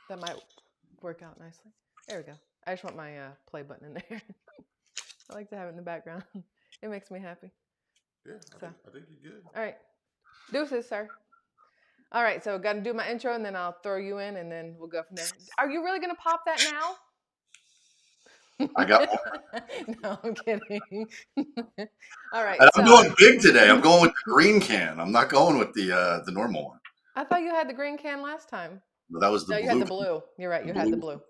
That might work out nicely. There we go. I just want my play button in there. I like to have it in the background. It makes me happy. Yeah, I think you're good. All right. Deuces, sir. All right, so got to do my intro, and then I'll throw you in, and then we'll go from there. Are you really going to pop that now? I got one. No, I'm kidding. All right. And So I'm going big today. I'm going with the green can. I'm not going with the normal one. I thought you had the green can last time. No, that was the No, blue. you had the blue. You're right. You had the blue.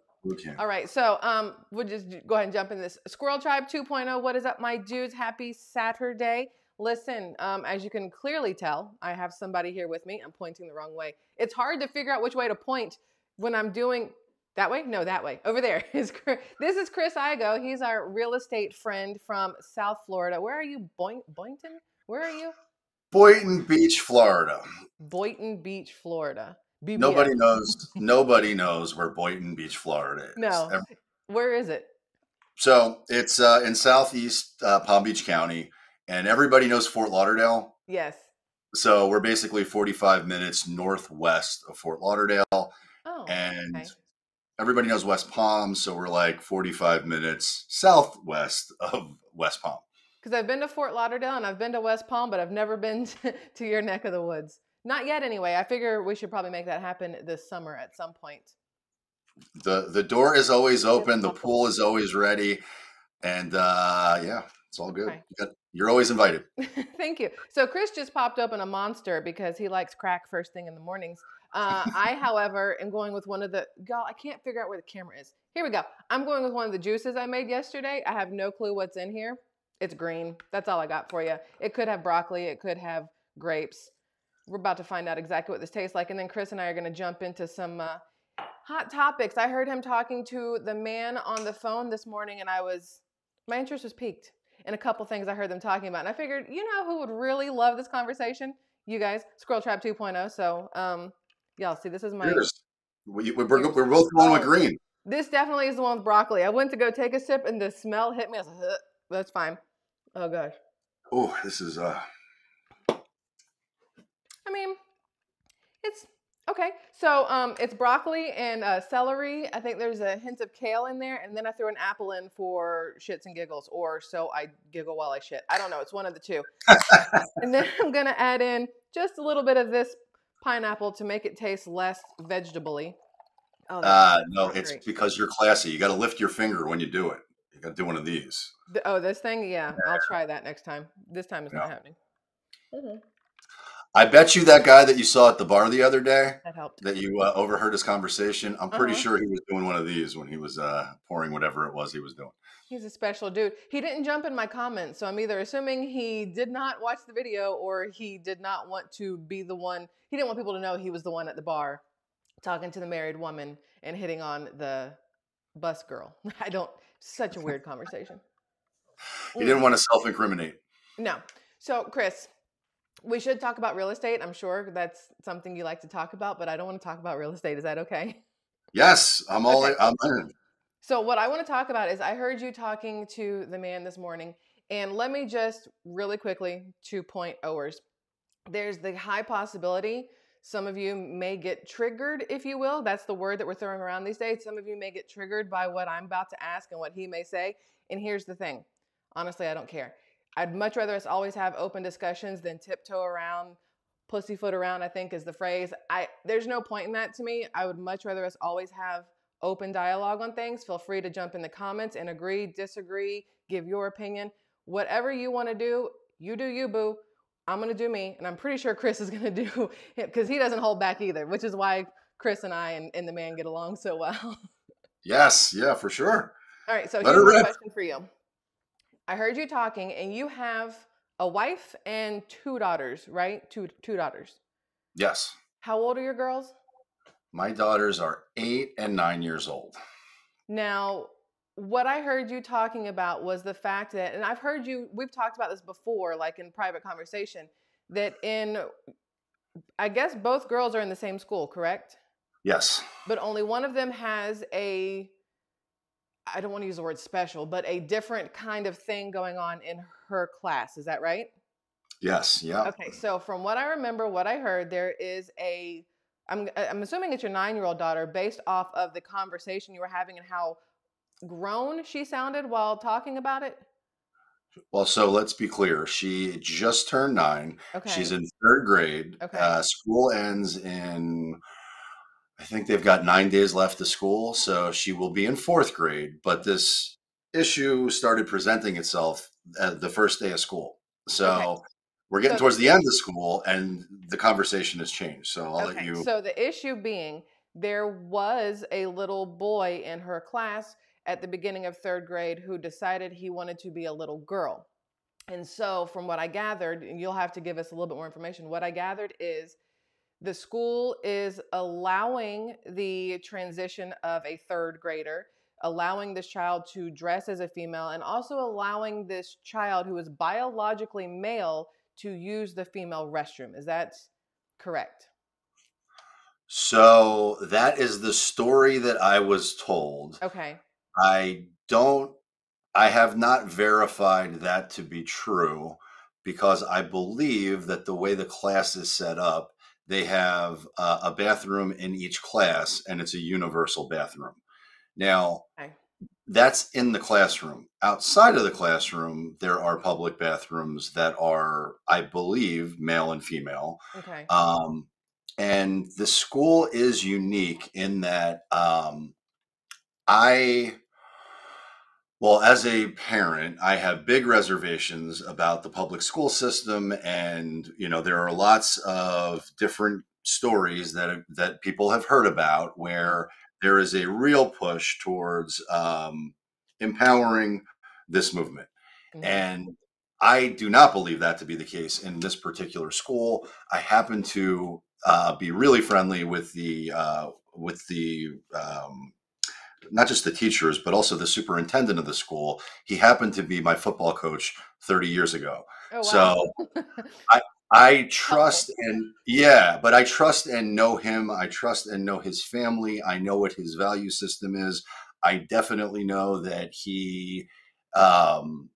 Can. All right. So we'll just go ahead and jump in this. Squirrel Tribe 2.0. What is up, my dudes? Happy Saturday. Listen, as you can clearly tell, I have somebody here with me. I'm pointing the wrong way. It's hard to figure out which way to point when I'm doing that way. No, that way. Over there. This is Chris Igo. He's our real estate friend from South Florida. Where are you? Boynton? Where are you? Boynton Beach, Florida. Boynton Beach, Florida. BBF. Nobody knows where Boynton Beach, Florida is. No. Where is it? So it's in southeast Palm Beach County, and everybody knows Fort Lauderdale. Yes. So we're basically 45 minutes northwest of Fort Lauderdale. Oh. And okay. Everybody knows West Palm, so we're like 45 minutes southwest of West Palm. Because I've been to Fort Lauderdale and I've been to West Palm, but I've never been to your neck of the woods. Not yet, anyway. I figure we should probably make that happen this summer at some point. The door is always open. The pool is always ready. And yeah, it's all good. Okay. You're always invited. Thank you. So Chris just popped open a Monster because he likes crack first thing in the mornings. I, however, am going with one of the, y'all, I can't figure out where the camera is. Here we go. I'm going with one of the juices I made yesterday. I have no clue what's in here. It's green. That's all I got for you. It could have broccoli. It could have grapes. We're about to find out exactly what this tastes like. And then Chris and I are going to jump into some hot topics. I heard him talking to the man on the phone this morning, and my interest was piqued in a couple things I heard them talking about. And I figured, you know who would really love this conversation? You guys, SquirrelTribe 2.0. So, y'all see, this is my... We're both going with green. This definitely is the one with broccoli. I went to go take a sip, and the smell hit me. I was like, ugh. That's fine. Oh, gosh. Oh, this is... I mean, it's... Okay, so it's broccoli and celery. I think there's a hint of kale in there, and then I threw an apple in for shits and giggles, or so I giggle while I shit. I don't know. It's one of the two. And then I'm going to add in just a little bit of this pineapple to make it taste less vegetable-y. Oh, no, it's great. Because you're classy. You got to lift your finger when you do it. You got to do one of these. This thing? Yeah, I'll try that next time. This time it's not happening. Mm-hmm. I bet you that guy that you saw at the bar the other day, that helped. That you overheard his conversation, I'm pretty sure he was doing one of these when he was pouring whatever it was he was doing. He's a special dude. He didn't jump in my comments, so I'm either assuming he did not watch the video or he did not want to be the one. He didn't want people to know he was the one at the bar talking to the married woman and hitting on the bus girl. Such a weird conversation. He didn't want to self-incriminate. No. So, Chris, we should talk about real estate. I'm sure that's something you like to talk about, but I don't want to talk about real estate. Is that okay? Yes, I'm in. So what I want to talk about is I heard you talking to the man this morning, and let me just really quickly 2.0ers. There's the high possibility some of you may get triggered, if you will. That's the word that we're throwing around these days. Some of you may get triggered by what I'm about to ask and what he may say. And here's the thing. Honestly, I don't care. I'd much rather us always have open discussions than tiptoe around, pussyfoot around, I think is the phrase. There's no point in that to me. I would much rather us always have open dialogue on things. Feel free to jump in the comments and agree, disagree, give your opinion. Whatever you want to do, you do you, boo. I'm going to do me, and I'm pretty sure Chris is going to do it because he doesn't hold back either, which is why Chris and I and the man get along so well. Yes, yeah, for sure. All right, so here's my question for you. I heard you talking, and you have a wife and 2 daughters, right? Two daughters. Yes. How old are your girls? My daughters are 8 and 9 years old. Now, what I heard you talking about was the fact that, and I've heard we've talked about this before, like in private conversation, that I guess both girls are in the same school, correct? Yes. But only one of them has I don't want to use the word special, but a different kind of thing going on in her class. Is that right? Yes. Yeah. Okay. So from what I remember, what I heard, there is a I'm assuming it's your 9-year-old daughter, based off of the conversation you were having and how grown she sounded while talking about it. Well, so let's be clear. She just turned 9. She's Okay. in 3rd grade. Okay. School ends in, I think they've got 9 days left of school, so she will be in 4th grade. But this issue started presenting itself at the first day of school. Okay. So we're getting So the towards the end of school, and the conversation has changed. So I'll let Okay, you. so the issue being there was a little boy in her class at the beginning of 3rd grade who decided he wanted to be a little girl. And so, from what I gathered, and you'll have to give us a little bit more information, what I gathered is the school is allowing the transition of a 3rd grader, allowing this child to dress as a female, and also allowing this child who is biologically male to use the female restroom. Is that correct? So that is the story that I was told. Okay. I don't I have not verified that to be true because I believe that the way the class is set up, they have a bathroom in each class and it's a universal bathroom. Now, Okay. that's in the classroom. Outside of the classroom, there are public bathrooms that are, I believe, male and female. Okay. Um, and the school is unique in that I well, as a parent, I have big reservations about the public school system, and there are lots of different stories that people have heard about Mhm. where there is a real push towards empowering this movement, Mhm. and I do not believe that to be the case in this particular school. I happen to be really friendly with the not just the teachers, but also the superintendent of the school. He happened to be my football coach 30 years ago. Oh, wow. So I I Helpful. trust and yeah, but I trust and know him. I trust and know his family. I know what his value system is. I definitely know that he um,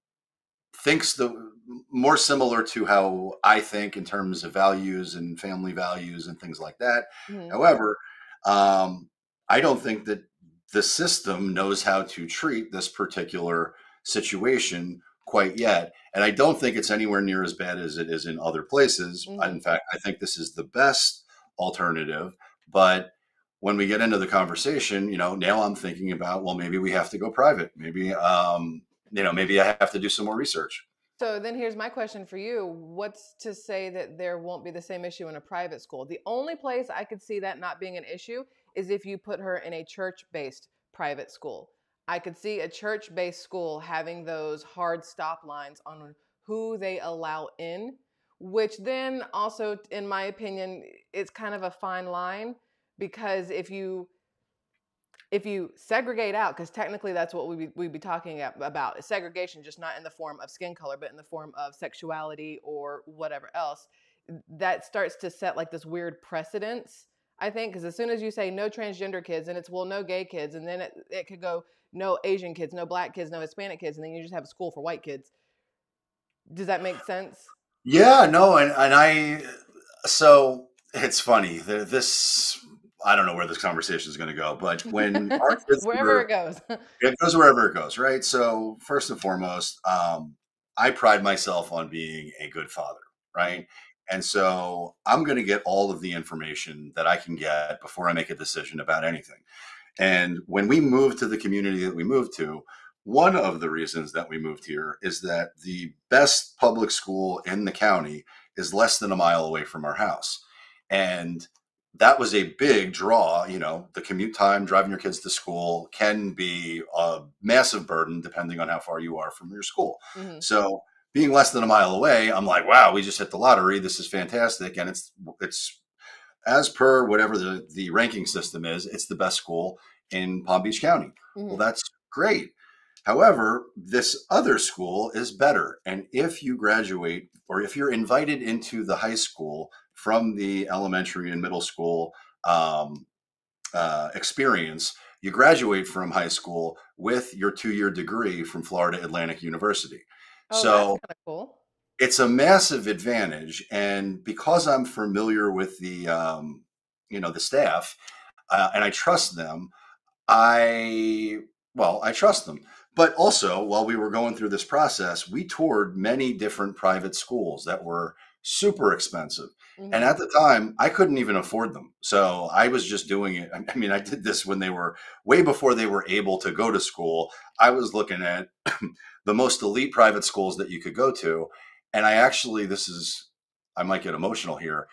thinks the more similar to how I think in terms of values and family values and things like that. Mhm. However, um, I don't think that the system knows how to treat this particular situation quite yet. And I don't think it's anywhere near as bad as it is in other places. In Mhm. fact, I think this is the best alternative. But when we get into the conversation, now I'm thinking about, well, maybe we have to go private. Maybe I have to do some more research. So then here's my question for you. What's to say that there won't be the same issue in a private school? The only place I could see that not being an issue is if you put her in a church-based private school. I could see a church-based school having those hard stop lines on who they allow in, which then also, in my opinion, it's kind of a fine line, because if you segregate out, because technically that's what we'd be talking about, is segregation, just not in the form of skin color, but in the form of sexuality or whatever else, that starts to set like this weird precedence, I think, because as soon as you say no transgender kids, and it's, well, no gay kids, and then it could go no Asian kids, no black kids, no Hispanic kids, and then you just have a school for white kids. Does that make sense? Yeah, no, and so it's funny. This I don't know where this conversation is going to go, but when our kids Wherever it were, goes. it goes wherever it goes, right? So first and foremost, I pride myself on being a good father, Mhm. right? And so I'm going to get all of the information that I can get before I make a decision about anything. And when we moved to the community that we moved to, one of the reasons that we moved here is that the best public school in the county is less than a mile away from our house. And that was a big draw. The commute time, driving your kids to school can be a massive burden depending on how far you are from your school. Mhm. So being less than a mile away, I'm like, wow, we just hit the lottery. This is fantastic. And it's as per whatever the ranking system is, it's the best school in Palm Beach County. Well, Mhm. that's great. However, this other school is better. And if you graduate or if you're invited into the high school from the elementary and middle school experience, you graduate from high school with your 2-year degree from Florida Atlantic University. Oh, that's So kind of cool. it's a massive advantage. And because I'm familiar with the staff, and I trust them. I I trust them. But also, while we were going through this process, we toured many different private schools that were super expensive. And Hmm. at the time, I couldn't even afford them. So I was just doing it. I mean, I did this when they were way before they were able to go to school. I was looking at the most elite private schools that you could go to. And I actually, I might get emotional here.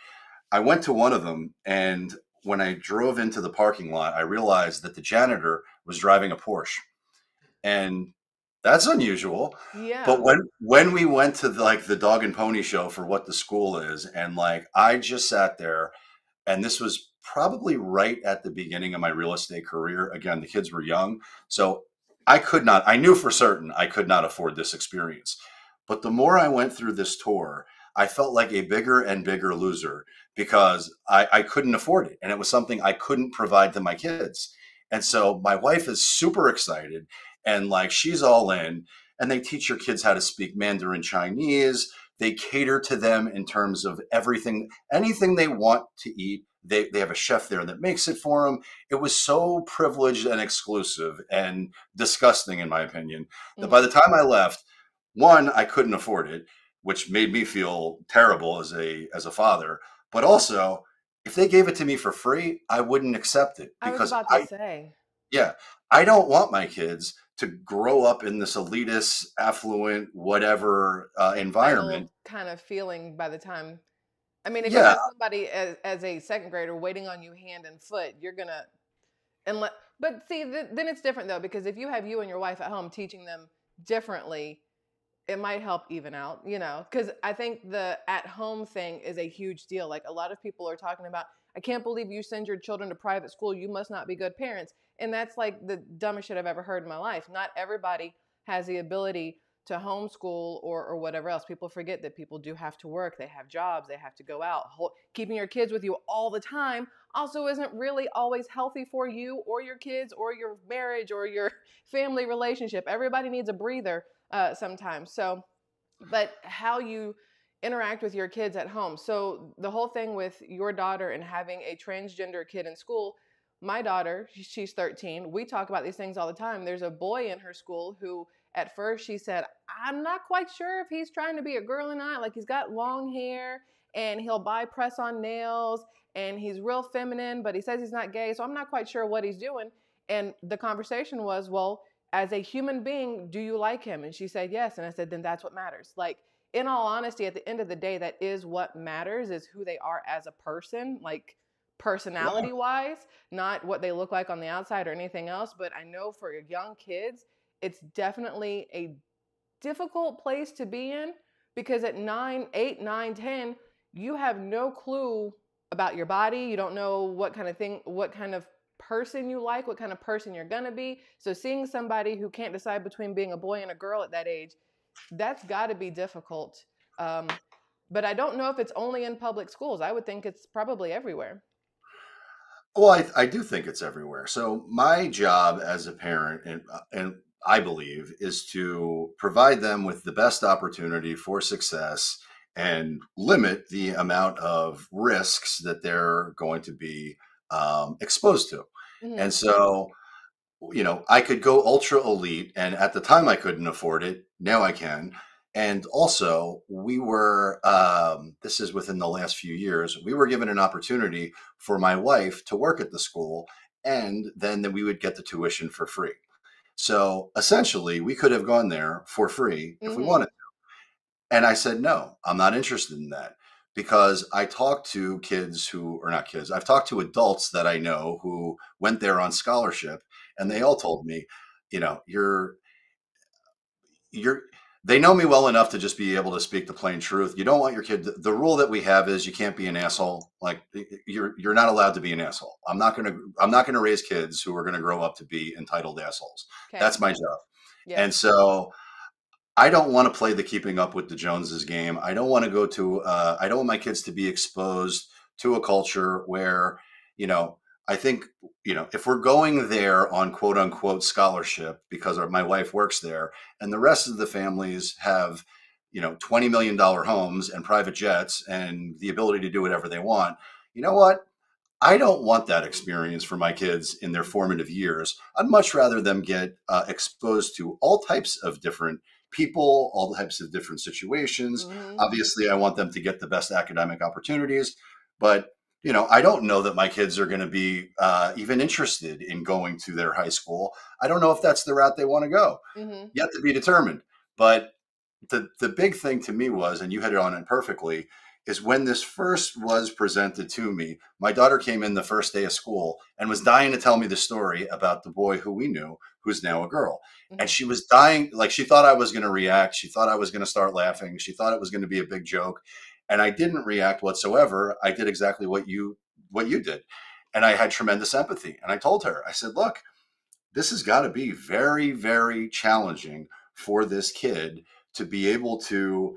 I went to one of them, and when I drove into the parking lot, I realized that the janitor was driving a Porsche, and that's unusual. But Yeah. when we went to the dog and pony show for what the school is, and I just sat there, and this was probably right at the beginning of my real estate career. Again, the kids were young, so I knew for certain I could not afford this experience. But the more I went through this tour, I felt like a bigger and bigger loser because I couldn't afford it. And it was something I couldn't provide to my kids. And so my wife is super excited, and she's all in, and they teach your kids how to speak Mandarin Chinese. They cater to them in terms of everything, anything they want to eat. They have a chef there that makes it for them. It was so privileged and exclusive and disgusting, in my opinion, that by Hmm. the time I left, one, I couldn't afford it, which made me feel terrible as a father. But also, if they gave it to me for free, I wouldn't accept it I was because about to say, yeah, I don't want my kids to grow up in this elitist, affluent, whatever entitled environment. kind of feeling by the time. I mean, if you Yeah, have somebody as a second grader waiting on you hand and foot, you're gonna but see, then it's different though, because if you have you and your wife at home teaching them differently, it might help even out, because I think the at home thing is a huge deal. Like a lot of people are talking about, I can't believe you send your children to private school. You must not be good parents. And that's like the dumbest shit I've ever heard in my life. Not everybody has the ability to homeschool or whatever else. People forget that people do have to work. They have jobs. They have to go out. Keeping your kids with you all the time also isn't really always healthy for you or your kids or your marriage or your family relationship. Everybody needs a breather sometimes. So, but how you interact with your kids at home. So, the whole thing with your daughter and having a transgender kid in school, my daughter, she's 13. We talk about these things all the time. There's a boy in her school who, at first, she said, I'm not quite sure if he's trying to be a girl or not. Like, he's got long hair and he'll buy press on nails and he's real feminine, but he says he's not gay. So, I'm not quite sure what he's doing. And the conversation was, well, as a human being, do you like him? And she said yes. And I said, then that's what matters. Like, in all honesty, at the end of the day, that is what matters, is who they are as a person, like yeah. personality wise, not what they look like on the outside or anything else. But I know for young kids, it's definitely a difficult place to be in, because at 9, 8, 9, 10, you have no clue about your body. You don't know what kind of person you like, what kind of person you're going to be. So seeing somebody who can't decide between being a boy and a girl at that age, that's got to be difficult. Um, but I don't know if it's only in public schools. I would think it's probably everywhere. Well, I do think it's everywhere. So my job as a parent, and I believe, is to provide them with the best opportunity for success and limit the amount of risks that they're going to be exposed to. Mm-hmm. And so I could go ultra elite, and at the time I couldn't afford it. Now I can. And also, this is within the last few years, we were given an opportunity for my wife to work at the school, and then we would get the tuition for free. So essentially, we could have gone there for free if we Mm-hmm. wanted. And I said, no, I'm not interested in that because I talked to kids who are not kids. I've talked to adults that I know who went there on scholarship, and they Mm-hmm. all told me, you know, you're, they know me well enough to just be able to speak the plain truth. You don't want your kid. The rule that we have is you can't be an asshole. Like you're not allowed to be an asshole. I'm not gonna raise kids who are gonna grow up to be entitled assholes. Okay. That's my job. Yes. And so I don't want to play the keeping up with the Joneses game. I don't want to go to, I don't want my kids to be exposed to a culture where, you know, I think, if we're going there on quote unquote scholarship because my wife works there and the rest of the families have, $20 million homes and private jets and the ability to do whatever they want, you know what? I don't want that experience for my kids in their formative years. I'd much rather them get exposed to all types of different people, all types of different situations. Mm-hmm. Obviously, I want them to get the best academic opportunities, but I don't know that my kids are going to be even interested in going to their high school. I don't know if that's the route they want to go. Mm-hmm. Yet to be determined. But the big thing to me was, and you hit it on it perfectly, is when this first was presented to me. My daughter came in the first day of school and was dying to tell me the story about the boy who we knew, who's now a girl. And Mm-hmm. she was dying, like she thought I was going to react. She thought I was going to start laughing. She thought it was going to be a big joke. And I didn't react whatsoever. I did exactly what you did. And I had tremendous empathy. And I told her, I said, look, this has got to be very, very challenging for this kid to be able to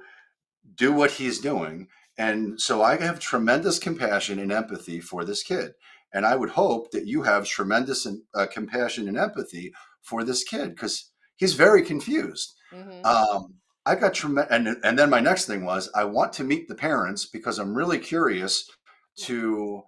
do what he's doing. And so I have tremendous compassion and empathy for this kid. And I would hope that you have tremendous compassion and empathy for this kid because he's very confused. Mm-hmm. Um, I got tremendous, and then my next thing was I want to meet the parents because I'm really curious to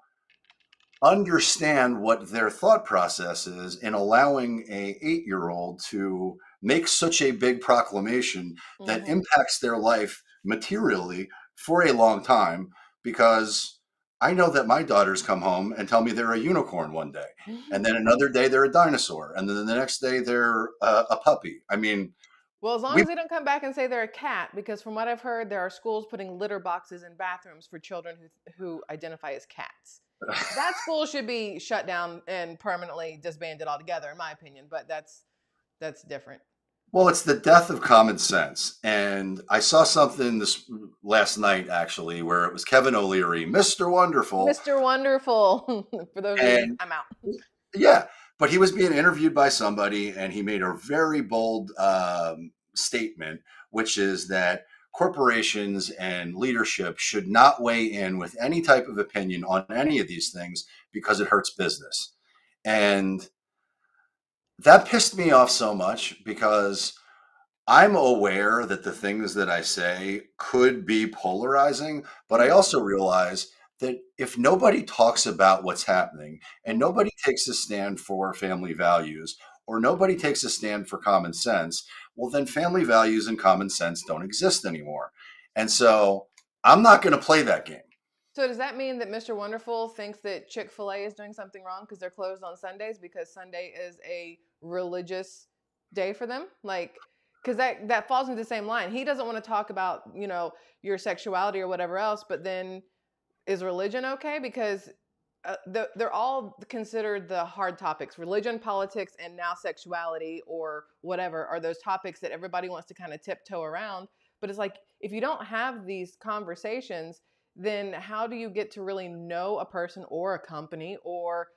understand what their thought process is in allowing a 8-year-old to make such a big proclamation that Mm-hmm. impacts their life materially for a long time, because I know that my daughters come home and tell me they're a unicorn one day, and then another day they're a dinosaur, and then the next day they're a puppy. I mean, Well, as long we as they don't come back and say they're a cat, because from what I've heard, there are schools putting litter boxes in bathrooms for children who identify as cats. That school should be shut down and permanently disbanded altogether, in my opinion. But that's different. Well, it's the death of common sense. And I saw something this last night, actually, where it was Kevin O'Leary, Mr. Wonderful. Mr. Wonderful. For those reasons, And I'm out. yeah, but he was being interviewed by somebody, and he made a very bold statement, which is that corporations and leadership should not weigh in with any type of opinion on any of these things because it hurts business. And that pissed me off so much because I'm aware that the things that I say could be polarizing, but I Mm-hmm. also realize that if nobody talks about what's happening and Mm-hmm. nobody takes a stand for family values or nobody takes a stand for common sense, well, then family values and common sense don't exist anymore. And so I'm not going to play that game. So does that mean that Mr. Wonderful thinks that Chick-fil-A is doing something wrong because they're closed on Sundays because Sunday is a religious day for them? Like, because that falls into the same line. He doesn't want to talk about your sexuality or whatever else, but then is religion okay? Because they're all considered the hard topics. Religion, politics, and now sexuality or whatever are those topics that everybody wants to kind of tiptoe around. But it's like, if you don't have these conversations, then how do you get to really know a person or a company or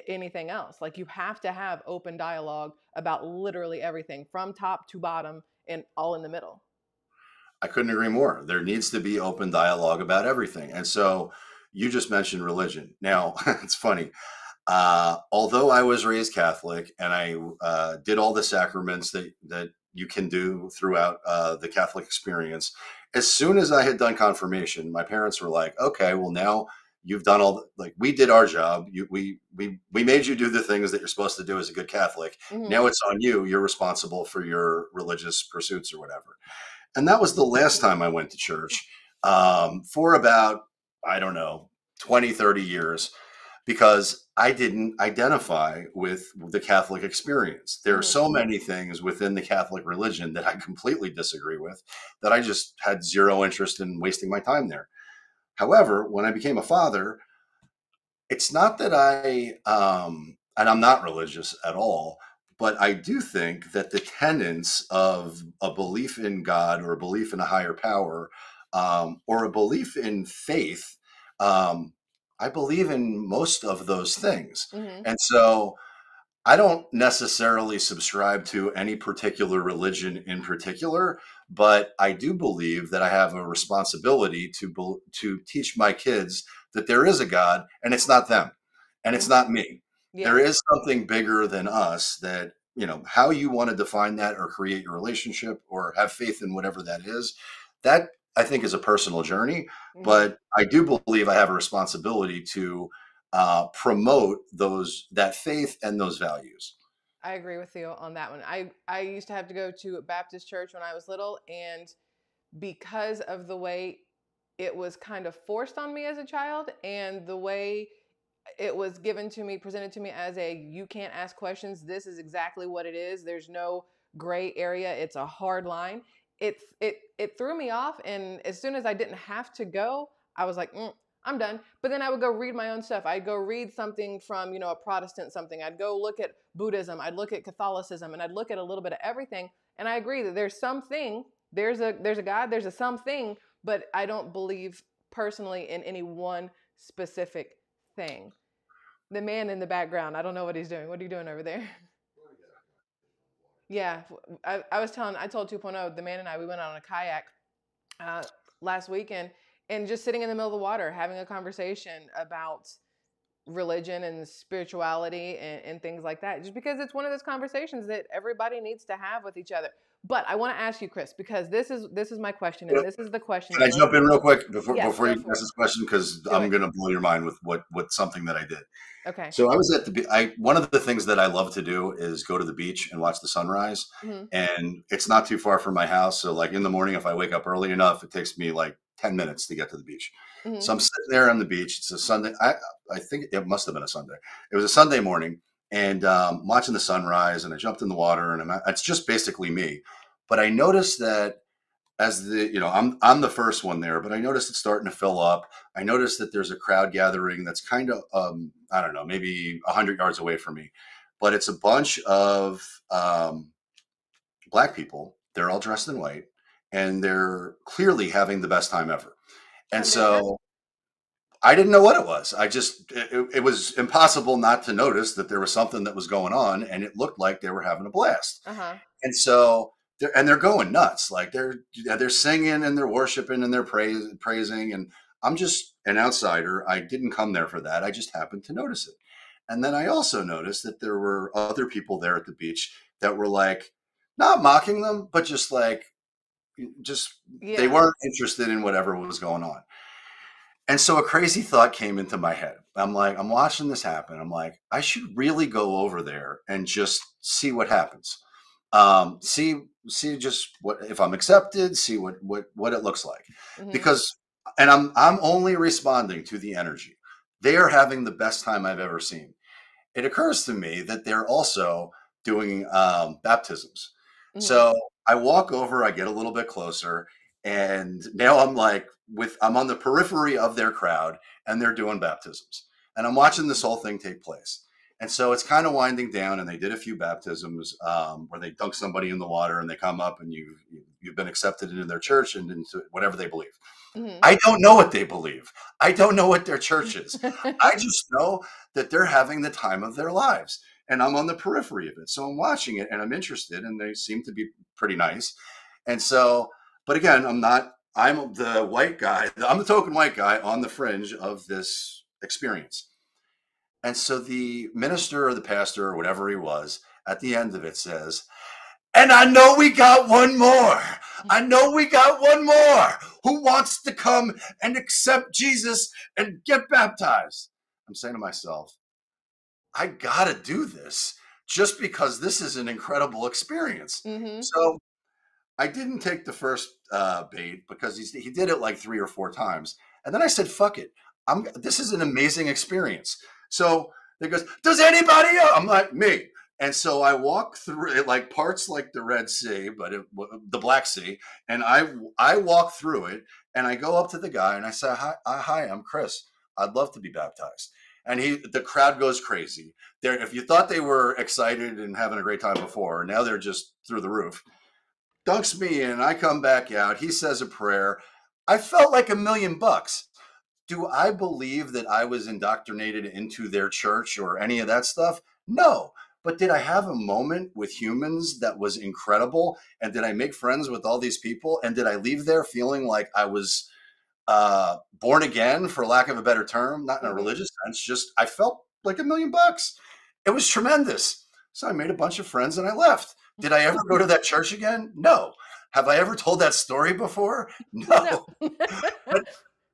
anything else? Like, you have to have open dialogue about literally everything from top to bottom and all in the middle. I couldn't agree more. There needs to be open dialogue about everything. And so you just mentioned religion. Now, it's funny. Although I was raised Catholic and I did all the sacraments that you can do throughout the Catholic experience, as soon as I had done confirmation, my parents were like, "Okay, well now you've done like we did our job. We made you do the things that you're supposed to do as a good Catholic. Mm-hmm. Now it's on you. You're responsible for your religious pursuits or whatever." And that was the last time I went to church for about, I don't know, 20, 30 years, because I didn't identify with the Catholic experience. There are Mm-hmm. so many things within the Catholic religion that I completely disagree with, that I just had zero interest in wasting my time there. However, when I became a father, it's not that and I'm not religious at all, but I do think that the tenets of a belief in God or a belief in a higher power, or a belief in faith, um, I believe in most of those things. Mm-hmm. And so I don't necessarily subscribe to any particular religion in particular, but I do believe that I have a responsibility to teach my kids that there is a God and it's not them and it's Mm-hmm. not me. There Yeah. is something bigger than us that, how you want to define that or create your relationship or have faith in whatever that is, that I think is a personal journey. Mm-hmm. But I do believe I have a responsibility to promote that faith and those values. I agree with you on that one. I used to have to go to a Baptist church when I was little, and because of the way it was kind of forced on me as a child and the way it was given to me, presented to me as you can't ask questions. This is exactly what it is. There's no gray area. It's a hard line. It threw me off. And as soon as I didn't have to go, I was like, I'm done. But then I would go read my own stuff. I'd go read something from, a Protestant something. I'd go look at Buddhism. I'd look at Catholicism, and I'd look at a little bit of everything. And I agree that there's something, there's a God, there's a something, but I don't believe personally in any one specific thing. The man in the background, I don't know what he's doing. What are you doing over there? Yeah, I told 2.0, the man and I, we went out on a kayak last weekend, and just sitting in the middle of the water, having a conversation about religion and spirituality and things like that, just because it's one of those conversations that everybody needs to have with each other. But I want to ask you, Chris, because this is my question, and this is the question. Can I jump in real quick before Yes, you ask this question? Because I'm going to blow your mind with what something that I did. Okay. So I was at one of the things that I love to do is go to the beach and watch the sunrise. Mm-hmm. And it's not too far from my house. So like in the morning, if I wake up early enough, it takes me like 10 minutes to get to the beach. Mm-hmm. So I'm sitting there on the beach. It's a Sunday. I think it must have been a Sunday. It was a Sunday morning, and watching the sunrise, and I jumped in the water, and it's just basically me. But I noticed that as I'm the first one there, but I noticed it's starting to fill up. I noticed that there's a crowd gathering that's kind of, I don't know, maybe 100 yards away from me, but it's a bunch of Black people. They're all dressed in white, and they're clearly having the best time ever. And so I didn't know what it was. It was impossible not to notice that there was something that was going on, and it looked like they were having a blast. Uh-huh. And so they're going nuts. Like they're singing and they're worshiping and they're praising. And I'm just an outsider. I didn't come there for that. I just happened to notice it. And then I also noticed that there were other people there at the beach that were like, not mocking them, but just like, they weren't interested in whatever was going on. And so a crazy thought came into my head. I'm like, I'm watching this happen. I'm like, I should really go over there and just see what happens. See just what, if I'm accepted, see what it looks like. Mm-hmm. Because, and I'm only responding to the energy. They are having the best time I've ever seen. It occurs to me that they're also doing baptisms. Mm-hmm. So I walk over, I get a little bit closer, and now I'm like, I'm on the periphery of their crowd, and they're doing baptisms, and I'm watching this whole thing take place. And so it's kind of winding down, and they did a few baptisms where they dunk somebody in the water, and they come up, and you've been accepted into their church and into whatever they believe. Mm-hmm. I don't know what they believe. I don't know what their church is. I just know that they're having the time of their lives, and I'm on the periphery of it. So I'm watching it, and I'm interested, and they seem to be pretty nice. And so, but again, I'm the white guy. I'm the token white guy on the fringe of this experience. And so the minister or the pastor or whatever he was at the end of it says, and I know we got one more. I know we got one more who wants to come and accept Jesus and get baptized. I'm saying to myself, I got to do this just because this is an incredible experience. Mm-hmm. So I didn't take the first bait because he did it like 3 or 4 times. And then I said, fuck it. This is an amazing experience. So he goes, does anybody else? I'm like, me. And so I walk through it, like parts like the Red Sea, but the Black Sea. And I walk through it, and I go up to the guy and I say, hi, I'm Chris. I'd love to be baptized. And the crowd goes crazy. If you thought they were excited and having a great time before, now they're just through the roof. Dunks me in. I come back out. He says a prayer. I felt like $1 million. Do I believe that I was indoctrinated into their church or any of that stuff? No. But did I have a moment with humans that was incredible? And did I make friends with all these people? And did I leave there feeling like I was born again, for lack of a better term? Not in a religious sense, just I felt like $1 million. It was tremendous. So I made a bunch of friends and I left. Did I ever go to that church again? No. Have I ever told that story before? No.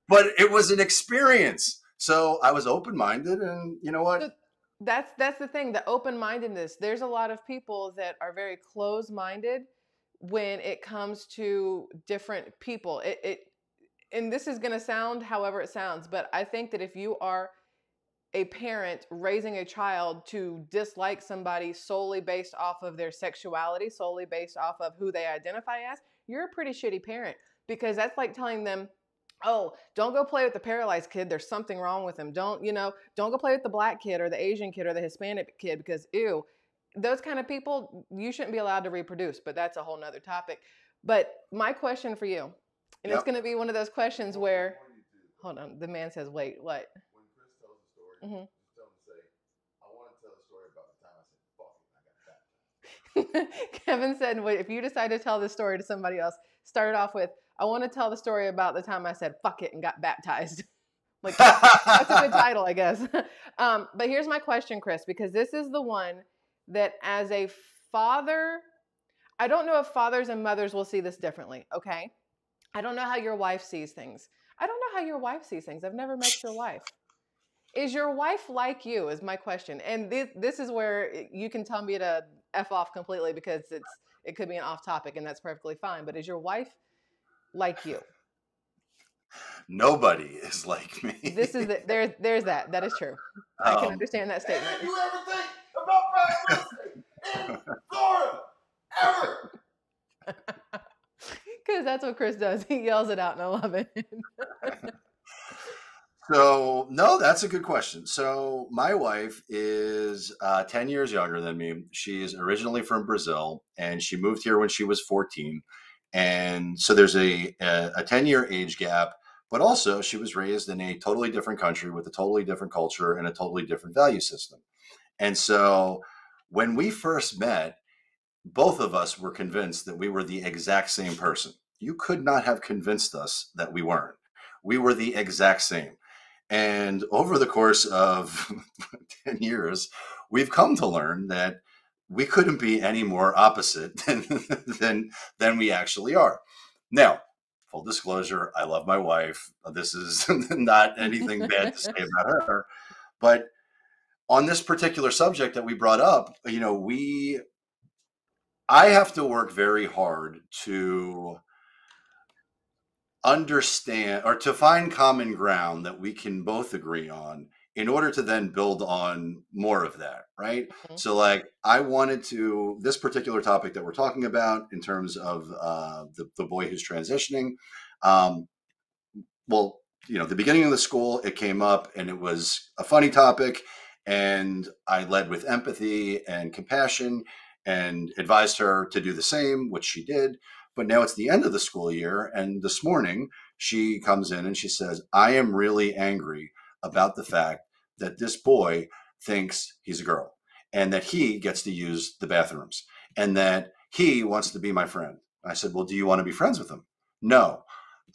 But it was an experience. So I was open-minded, and you know what? So that's the thing, the open-mindedness. There's a lot of people that are very closed-minded when it comes to different people. It and this is going to sound however it sounds, but I think that if you are a parent raising a child to dislike somebody solely based off of their sexuality, solely based off of who they identify as, you're a pretty shitty parent, because that's like telling them, oh, don't go play with the paralyzed kid. There's something wrong with him. Don't go play with the black kid or the Asian kid or the Hispanic kid because ew, those kind of people, you shouldn't be allowed to reproduce, but that's a whole nother topic. But my question for you, and it's Yep. going to be one of those questions where, hold on, the man says, wait, what? When Chris tells a story, Mhm. just tell him to say, I want to tell the story about the time I said, fuck it, and I got baptized. Kevin said, "Wait, if you decide to tell this story to somebody else, start it off with, I want to tell the story about the time I said, fuck it, and got baptized." Like, that's a good title, I guess. But here's my question, Chris, because this is the one that as a father, I don't know if fathers and mothers will see this differently, okay? I don't know how your wife sees things. I don't know how your wife sees things. I've never met your wife. Is your wife like you is my question. And this is where you can tell me to F off completely because it could be an off topic and that's perfectly fine. But is your wife like you? Nobody is like me. This is there's that. That is true. I can understand that statement. And you ever think about buying real estate in Florida? Ever? Because that's what Chris does. He yells it out and I love it. So, no, that's a good question. So, my wife is 10 years younger than me. She's originally from Brazil and she moved here when she was 14. And so there's a 10-year age gap, but also she was raised in a totally different country with a totally different culture and a totally different value system. And so, when we first met, both of us were convinced that we were the exact same person. You could not have convinced us that we weren't. We were the exact same. And over the course of 10 years, we've come to learn that we couldn't be any more opposite than we actually are. Now, full disclosure, I love my wife. This is not anything bad to say about her. But on this particular subject that we brought up, I have to work very hard to understand or to find common ground that we can both agree on in order to then build on more of that, right? Mhm. So, like, I wanted to, this particular topic that we're talking about in terms of the boy who's transitioning, um, well, the beginning of the school, it came up and it was a funny topic. And I led with empathy and compassion and advised her to do the same, which she did. But now it's the end of the school year. And this morning, she comes in and she says, I am really angry about the fact that this boy thinks he's a girl and that he gets to use the bathrooms and that he wants to be my friend. I said, well, do you want to be friends with him? No.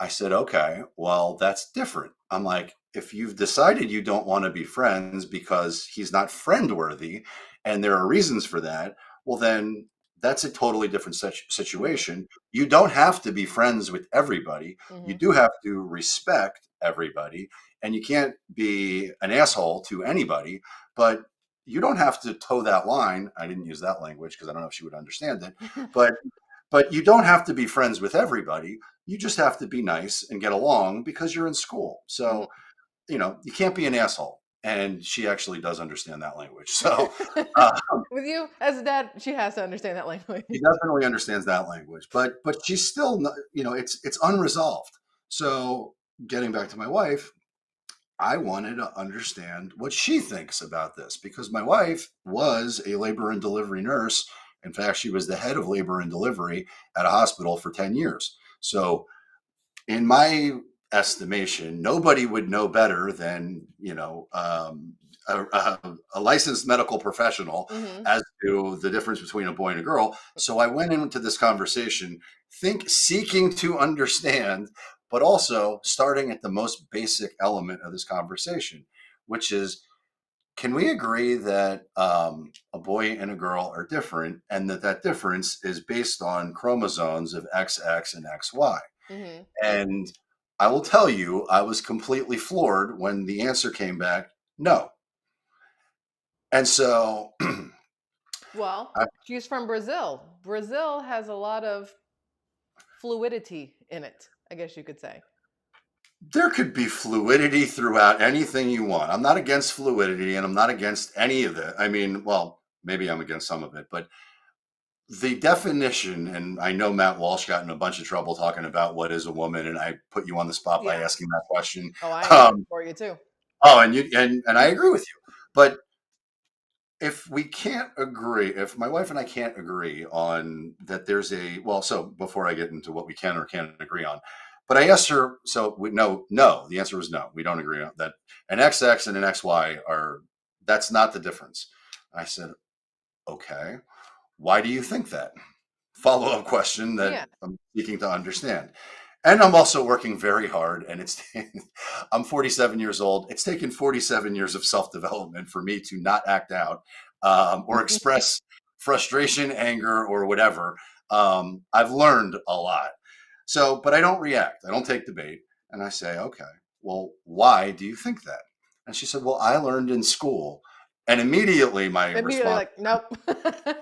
I said, okay, well, that's different. I'm like, if you've decided you don't want to be friends because he's not friend worthy and there are reasons for that, well, then that's a totally different Mhm. situation. You don't have to be friends with everybody. You Mhm. do have to respect everybody and you can't be an asshole to anybody, but you don't have to toe that line. I didn't use that language because I don't know if she would understand it, but you don't have to be friends with everybody. You just have to be nice and get along because you're in school. Mhm. So, you can't be an asshole. And she actually does understand that language. So, uh, With you as a dad, she has to understand that language. she definitely understands that language. But she's still, it's unresolved. So, getting back to my wife, I wanted to understand what she thinks about this because my wife was a labor and delivery nurse. In fact, she was the head of labor and delivery at a hospital for 10 years. So, in my estimation, nobody would know better than a licensed medical professional Mhm. as to the difference between a boy and a girl. So I went into this conversation seeking to understand, but also starting at the most basic element of this conversation, which is, can we agree that a boy and a girl are different and that difference is based on chromosomes of XX and XY? Mhm. And I will tell you, I was completely floored when the answer came back, no. And so Well, I, she's from Brazil. Brazil has a lot of fluidity in it, I guess you could say. there could be fluidity throughout anything you want. I'm not against fluidity and I'm not against any of it. I mean, well, maybe I'm against some of it, but the definition, and I know Matt Walsh got in a bunch of trouble talking about what is a woman, and I put you on the spot by Yeah. asking that question. Oh, I answered Um, for you too. oh, and I agree with you. But if we can't agree, if my wife and I can't agree on that, there's a well. So before I get into what we can or can't agree on, but I asked her. So we no. The answer was no. We don't agree on that. An XX and an XY are that's not the difference. I said, okay. Why do you think that? Follow-up question that Yeah. I'm seeking to understand. And I'm also working very hard, and I'm 47 years old. It's taken 47 years of self-development for me to not act out or express frustration, anger, or whatever. I've learned a lot. So, but I don't react. I don't take debate. And I say, okay, well, why do you think that? And she said, well, I learned in school. And immediately my Immediately response, like, nope.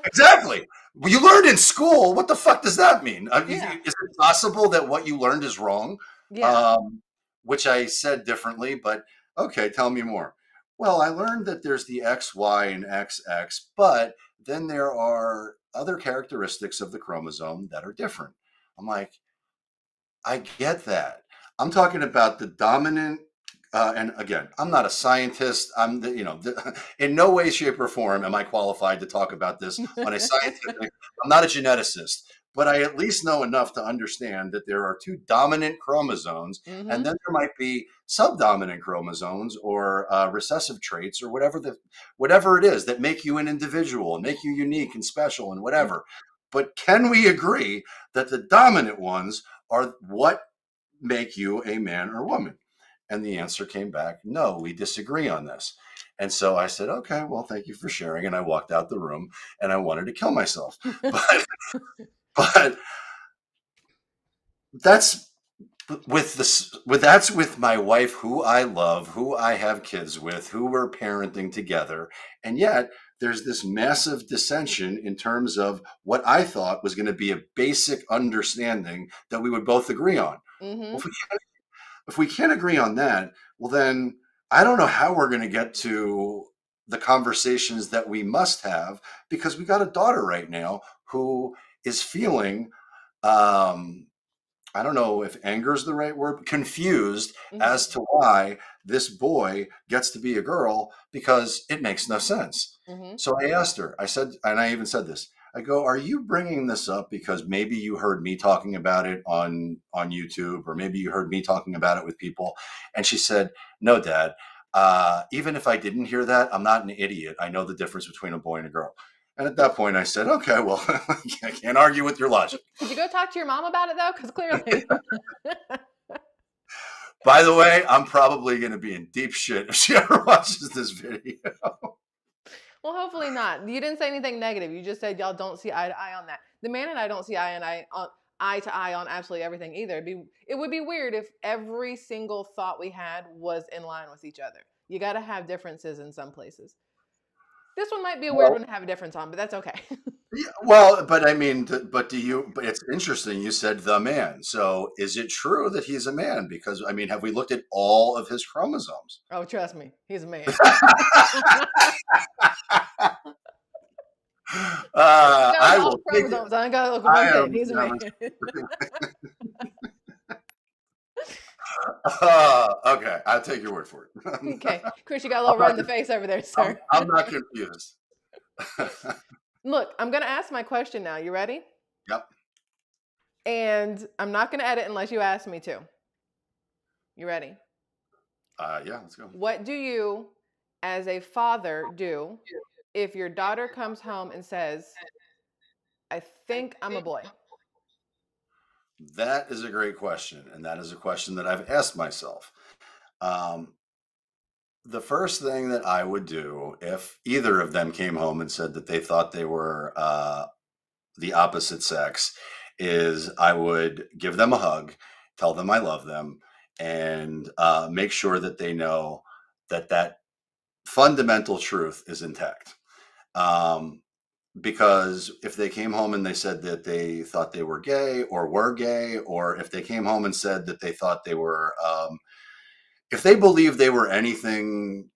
exactly. Well, you learned in school. What the fuck does that mean? Yeah. Is it possible that what you learned is wrong? Yeah. Um, which I said differently, but okay, tell me more. Well, I learned that there's the X, Y, and XX, but then there are other characteristics of the chromosome that are different. I'm like, I get that. I'm talking about the dominant, and again, I'm not a scientist. In no way, shape, or form am I qualified to talk about this on a scientific. I'm not a geneticist, but I at least know enough to understand that there are two dominant chromosomes, and Mm-hmm. then there might be subdominant chromosomes or recessive traits or whatever it is that make you an individual and make you unique and special and whatever. But can we agree that the dominant ones are what make you a man or woman? And the answer came back, no, we disagree on this. And so I said, okay, well, thank you for sharing. And I walked out the room and I wanted to kill myself. But, but that's that's with my wife, who I love, who I have kids with, who we're parenting together. And yet there's this massive dissension in terms of what I thought was going to be a basic understanding that we would both agree on. Well, Mm-hmm. if we can't agree on that, well, then I don't know how we're going to get to the conversations that we must have, because we got a daughter right now who is feeling, um, I don't know if anger is the right word, confused Mm-hmm. as to why this boy gets to be a girl, because it makes no sense. Mm-hmm. So I asked her, I said, and I even said this, I go, are you bringing this up because maybe you heard me talking about it on YouTube, or maybe you heard me talking about it with people? And she said, no, Dad. Even if I didn't hear that, I'm not an idiot. I know the difference between a boy and a girl. And at that point, I said, okay, well, I can't argue with your logic. Did you go talk to your mom about it though? Because clearly. By the way, I'm probably going to be in deep shit if she ever watches this video. Well, hopefully not. You didn't say anything negative. You just said y'all don't see eye to eye on that. The man and I don't see eye to eye on absolutely everything either. It would be weird if every single thought we had was in line with each other. You got to have differences in some places. This one might be a weird Well, one to have a difference on, but that's okay. yeah, well, but I mean, but it's interesting. You said the man. So is it true that he's a man? Because, I mean, have we looked at all of his chromosomes? Oh, trust me, he's a man. Got I all will the take it. chromosomes. I ain't got to look at I one thing. am. He's a man. Okay, I'll take your word for it. Okay, Chris, you got a I'm little red not, in the face over there, sir. I'm not confused. Look, I'm gonna ask my question now. You ready? Yep. And I'm not gonna edit unless you ask me to. You ready? Yeah, let's go. What do you, as a father, do if your daughter comes home and says, I think I'm a boy? That is a great question. And that is a question that I've asked myself. Um, the first thing that I would do if either of them came home and said that they thought they were the opposite sex is I would give them a hug, tell them I love them, and make sure that they know that that fundamental truth is intact. Um, because if they came home and they said that they thought they were gay, or if they came home and said that they thought they were, if they believed they were anything,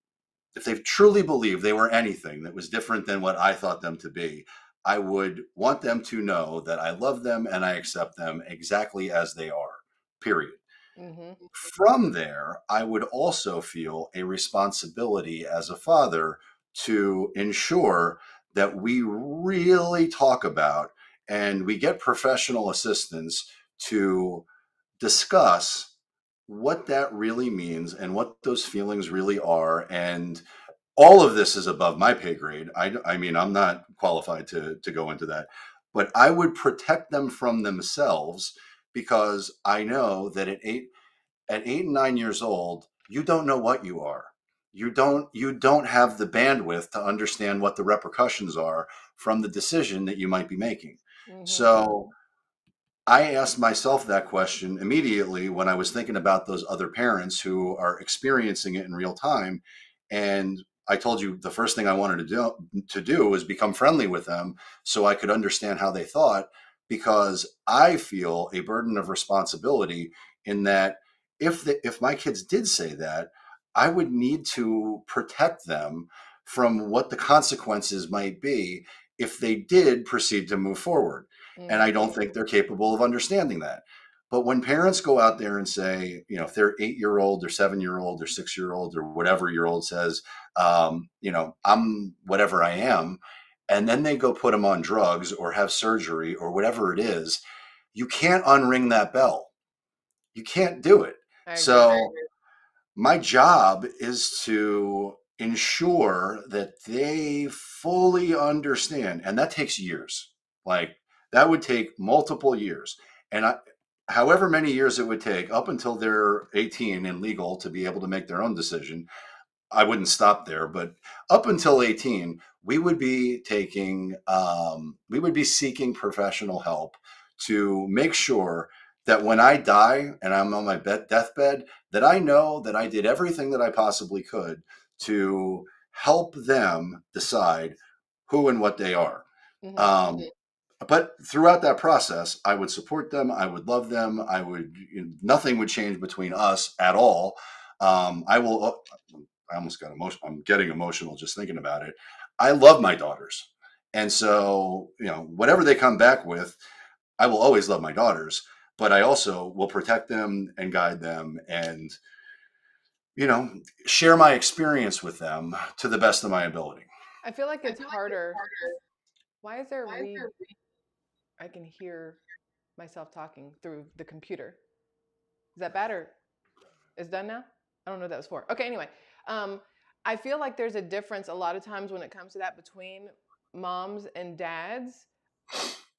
if they truly believed they were anything that was different than what I thought them to be, I would want them to know that I love them and I accept them exactly as they are, period. Mm-hmm. From there, I would also feel a responsibility as a father to ensure that we really talk about and we get professional assistance to discuss what that really means and what those feelings really are. And all of this is above my pay grade. I mean, I'm not qualified to go into that, but I would protect them from themselves because I know that at 8 and 9 years old, you don't know what you are. You don't have the bandwidth to understand what the repercussions are from the decision that you might be making. Mm-hmm. So I asked myself that question immediately when I was thinking about those other parents who are experiencing it in real time. And I told you the first thing I wanted to do was become friendly with them so I could understand how they thought, because I feel a burden of responsibility in that if my kids did say that, I would need to protect them from what the consequences might be if they did proceed to move forward. And I Mm-hmm. don't think they're capable of understanding that. But when parents go out there and say, if their 8 year old or 7 year old or 6 year old or whatever year old says, I'm whatever I am, and then they go put them on drugs or have surgery or whatever it is, you can't unring that bell. You can't do it. I agree. So my job is to ensure that they fully understand, and that takes years. Like, that would take multiple years, and however many years it would take up until they're 18 and legal to be able to make their own decision. I wouldn't stop there, but up until 18, we would be seeking professional help to make sure that when I die and I'm on my deathbed, that I know that I did everything that I possibly could to help them decide who and what they are. Mm-hmm. Um, but throughout that process, I would support them. I would love them. Nothing would change between us at all. I almost got emotional. I'm getting emotional just thinking about it. I love my daughters. And so, whatever they come back with, I will always love my daughters, but I also will protect them and guide them and, you know, share my experience with them to the best of my ability. I feel like it's harder. Why is there a read? I can hear myself talking through the computer. Is that bad or is done now? I don't know what that was for. Okay, anyway. Um, I feel like there's a difference a lot of times when it comes to that between moms and dads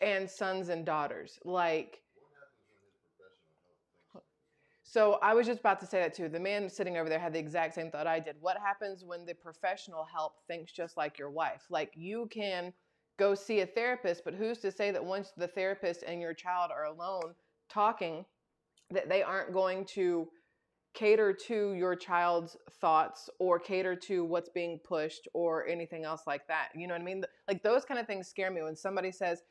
and sons and daughters. Like, so I was just about to say that too. The man sitting over there had the exact same thought I did. What happens when the professional help thinks just like your wife? Like, you can go see a therapist, but who's to say that once the therapist and your child are alone talking, that they aren't going to cater to your child's thoughts or cater to what's being pushed or anything else like that. You know what I mean? Like, those kind of things scare me when somebody says,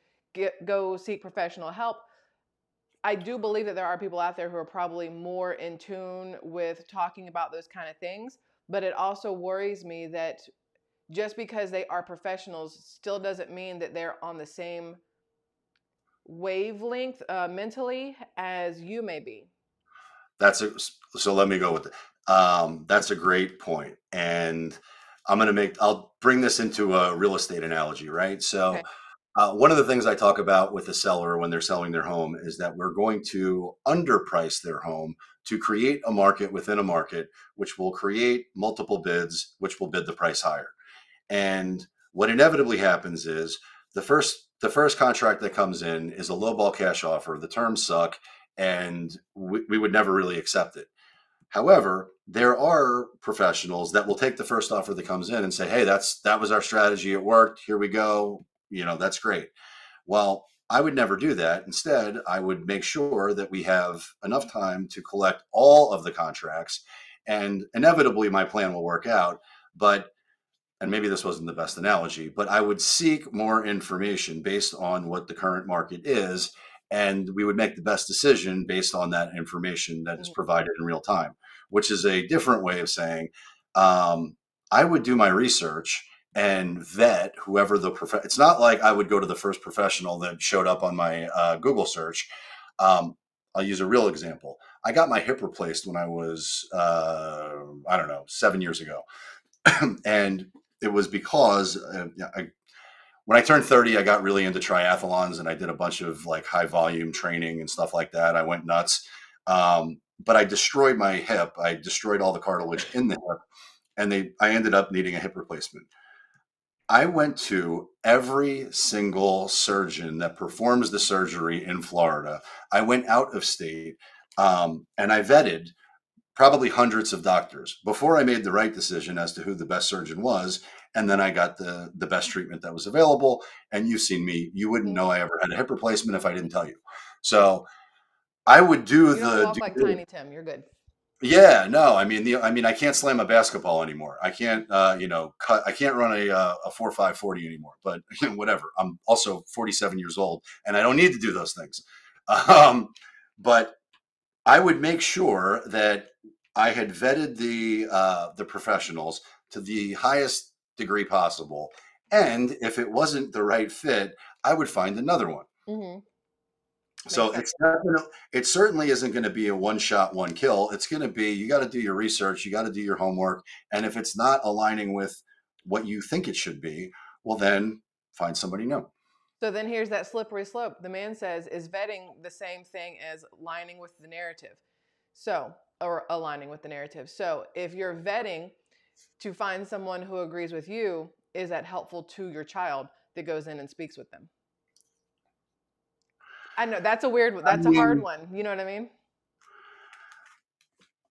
go seek professional help. I do believe that there are people out there who are probably more in tune with talking about those kind of things, but it also worries me that just because they are professionals still doesn't mean that they're on the same wavelength mentally as you may be. So let me go with it. That's a great point. And I'll bring this into a real estate analogy, right? Okay. So one of the things I talk about with a seller when they're selling their home is that we're going to underprice their home to create a market within a market, which will create multiple bids, which will bid the price higher. And what inevitably happens is the first contract that comes in is a lowball cash offer. The terms suck, and we would never really accept it. However, there are professionals that will take the first offer that comes in and say, "Hey, that was our strategy. It worked. Here we go. That's great." Well, I would never do that. Instead, I would make sure that we have enough time to collect all of the contracts, and inevitably my plan will work out. But, and maybe this wasn't the best analogy, but I would seek more information based on what the current market is, and we would make the best decision based on that information that is Mhm. provided in real time, which is a different way of saying um, I would do my research and vet whoever the it's not like I would go to the first professional that showed up on my Google search. I'll use a real example. I got my hip replaced when I was I don't know, 7 years ago, and it was because when I turned 30, I got really into triathlons and I did a bunch of like high volume training and stuff like that. I went nuts. But I destroyed my hip. I destroyed all the cartilage in the hip, and I ended up needing a hip replacement. I went to every single surgeon that performs the surgery in Florida. I went out of state, and I vetted probably hundreds of doctors before I made the right decision as to who the best surgeon was. And then I got the best treatment that was available. And you've seen me, you wouldn't Mhm. know I ever had a hip replacement if I didn't tell you. So I would do You don't the walk like Tiny Tim. You're good. yeah, no, I mean, I can't slam a basketball anymore. I can't, cut. I can't run a 4.5 40 anymore. But whatever. I'm also 47 years old, and I don't need to do those things. Um, but I would make sure that I had vetted the professionals to the highest degree possible, and if it wasn't the right fit, I would find another one. Hmm. Makes So sense. it certainly isn't going to be a one shot, one kill. It's going to be you got to do your research, you got to do your homework, and if it's not aligning with what you think it should be, well then find somebody new. So then here's that slippery slope. The man says, is vetting the same thing as aligning with the narrative? So, or aligning with the narrative. So if you're vetting to find someone who agrees with you, is that helpful to your child that goes in and speaks with them? I know that's a weird, I that's a hard mean, one. You know what I mean?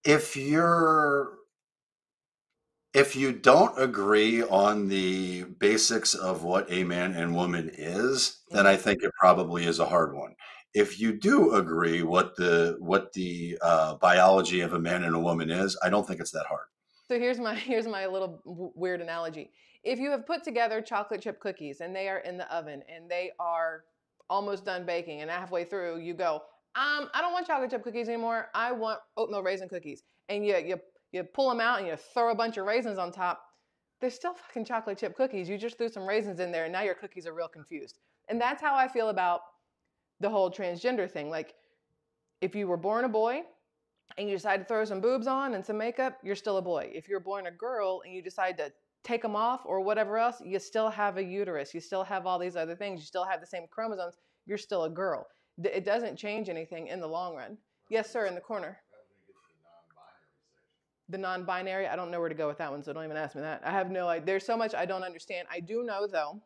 if you're if you don't agree on the basics of what a man and woman is, then I Hmm. think it probably is a hard one. If you do agree what the biology of a man and a woman is, I don't think it's that hard. So here's my little weird analogy. If you have put together chocolate chip cookies and they are in the oven and they are almost done baking, and halfway through you go, I don't want chocolate chip cookies anymore. I want oatmeal raisin cookies. And you pull them out and you throw a bunch of raisins on top. They're still fucking chocolate chip cookies. You just threw some raisins in there and now your cookies are real confused. And that's how I feel about the whole transgender thing. Like, if you were born a boy and you decide to throw some boobs on and some makeup, you're still a boy. If you're born a girl and you decide to take them off or whatever else, you still have a uterus. You still have all these other things. You still have the same chromosomes. You're still a girl. It doesn't change anything in the long run. Yes, sir, in the corner. The non binary, I don't know where to go with that one, so don't even ask me that. I have no idea. There's so much I don't understand. I do know, though,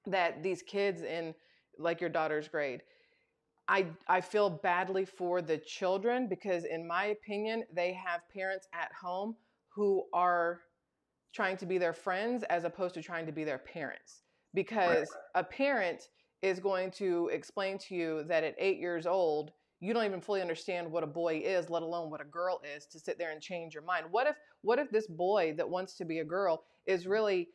that these kids in like your daughter's grade, I feel badly for the children because in my opinion, they have parents at home who are trying to be their friends as opposed to trying to be their parents. Right. Because a parent is going to explain to you that at 8 years old, you don't even fully understand what a boy is, let alone what a girl is, to sit there and change your mind. What if this boy that wants to be a girl is really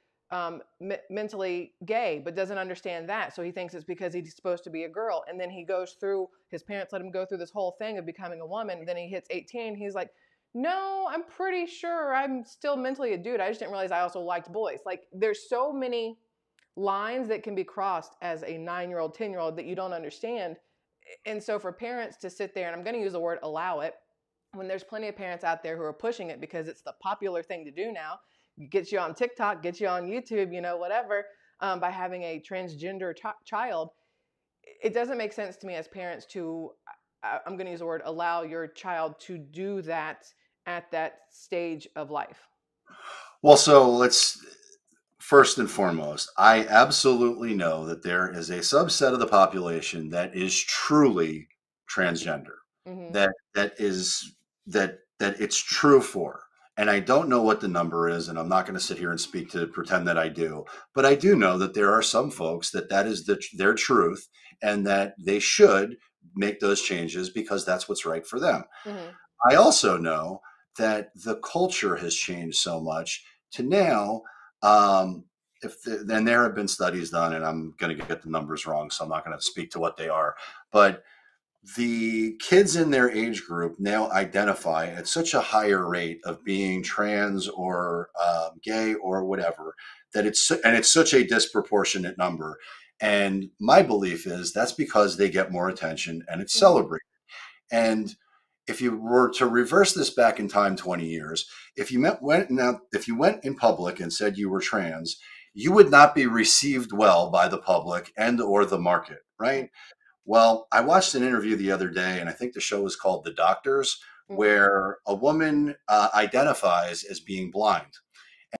mentally gay but doesn't understand that, so he thinks it's because he's supposed to be a girl, and then he goes through, his parents let him go through this whole thing of becoming a woman, and then he hits 18, he's like, no, I'm pretty sure I'm still mentally a dude. I just didn't realize I also liked boys. Like, there's so many lines that can be crossed as a 9-year old, 10-year old that you don't understand. And so for parents to sit there, and I'm going to use the word allow it, when there's plenty of parents out there who are pushing it because it's the popular thing to do now, gets you on TikTok, gets you on YouTube, whatever, by having a transgender child, it doesn't make sense to me as parents to, I'm going to use the word, allow your child to do that at that stage of life. Well, so let's first and foremost, I absolutely know that there is a subset of the population that is truly transgender, Mm-hmm. that that is that it's true for. And I don't know what the number is, and I'm not going to sit here and speak to pretend that I do. But I do know that there are some folks that is their truth, and that they should make those changes because that's what's right for them. Mm-hmm. I also know that the culture has changed so much to now. Um, then there have been studies done, and I'm going to get the numbers wrong, so I'm not going to speak to what they are. But the kids in their age group now identify at such a higher rate of being trans or gay or whatever, that it's such a disproportionate number. And my belief is that's because they get more attention and it's Mm-hmm. celebrated. And if you were to reverse this back in time 20 years, if you went in public and said you were trans, you would not be received well by the public and or the market, right? Well, I watched an interview the other day, and I think the show was called The Doctors, Mm-hmm. where a woman identifies as being blind.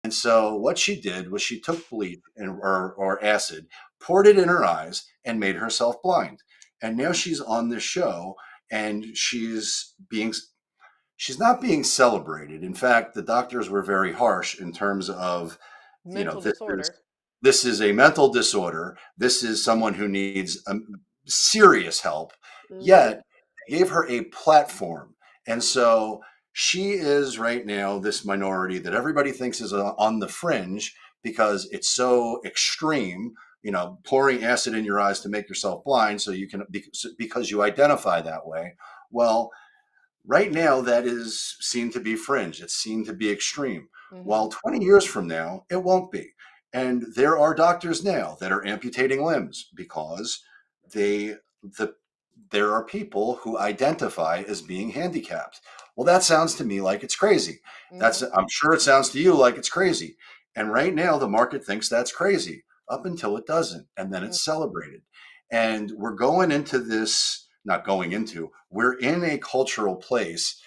And so what she did was she took bleach or acid, poured it in her eyes, and made herself blind. And now she's on this show, and she's not being celebrated. In fact, the doctors were very harsh in terms of, Mental this is disorder. this is a mental disorder. This is someone who needs serious help. Mm-hmm. Yet they gave her a platform, and so she is right now this minority that everybody thinks is on the fringe because it's so extreme. Pouring acid in your eyes to make yourself blind so you can because you identify that way. Well, right now, that is seen to be fringe. It's seen to be extreme. Mm-hmm. While 20 years from now, it won't be. And there are doctors now that are amputating limbs because they the there are people who identify as being handicapped. Well, that sounds to me like it's crazy. Mm-hmm. I'm sure it sounds to you like it's crazy. And right now, the market thinks that's crazy up until it doesn't, and then it's celebrated. And we're going into this, not going into, we're in a cultural place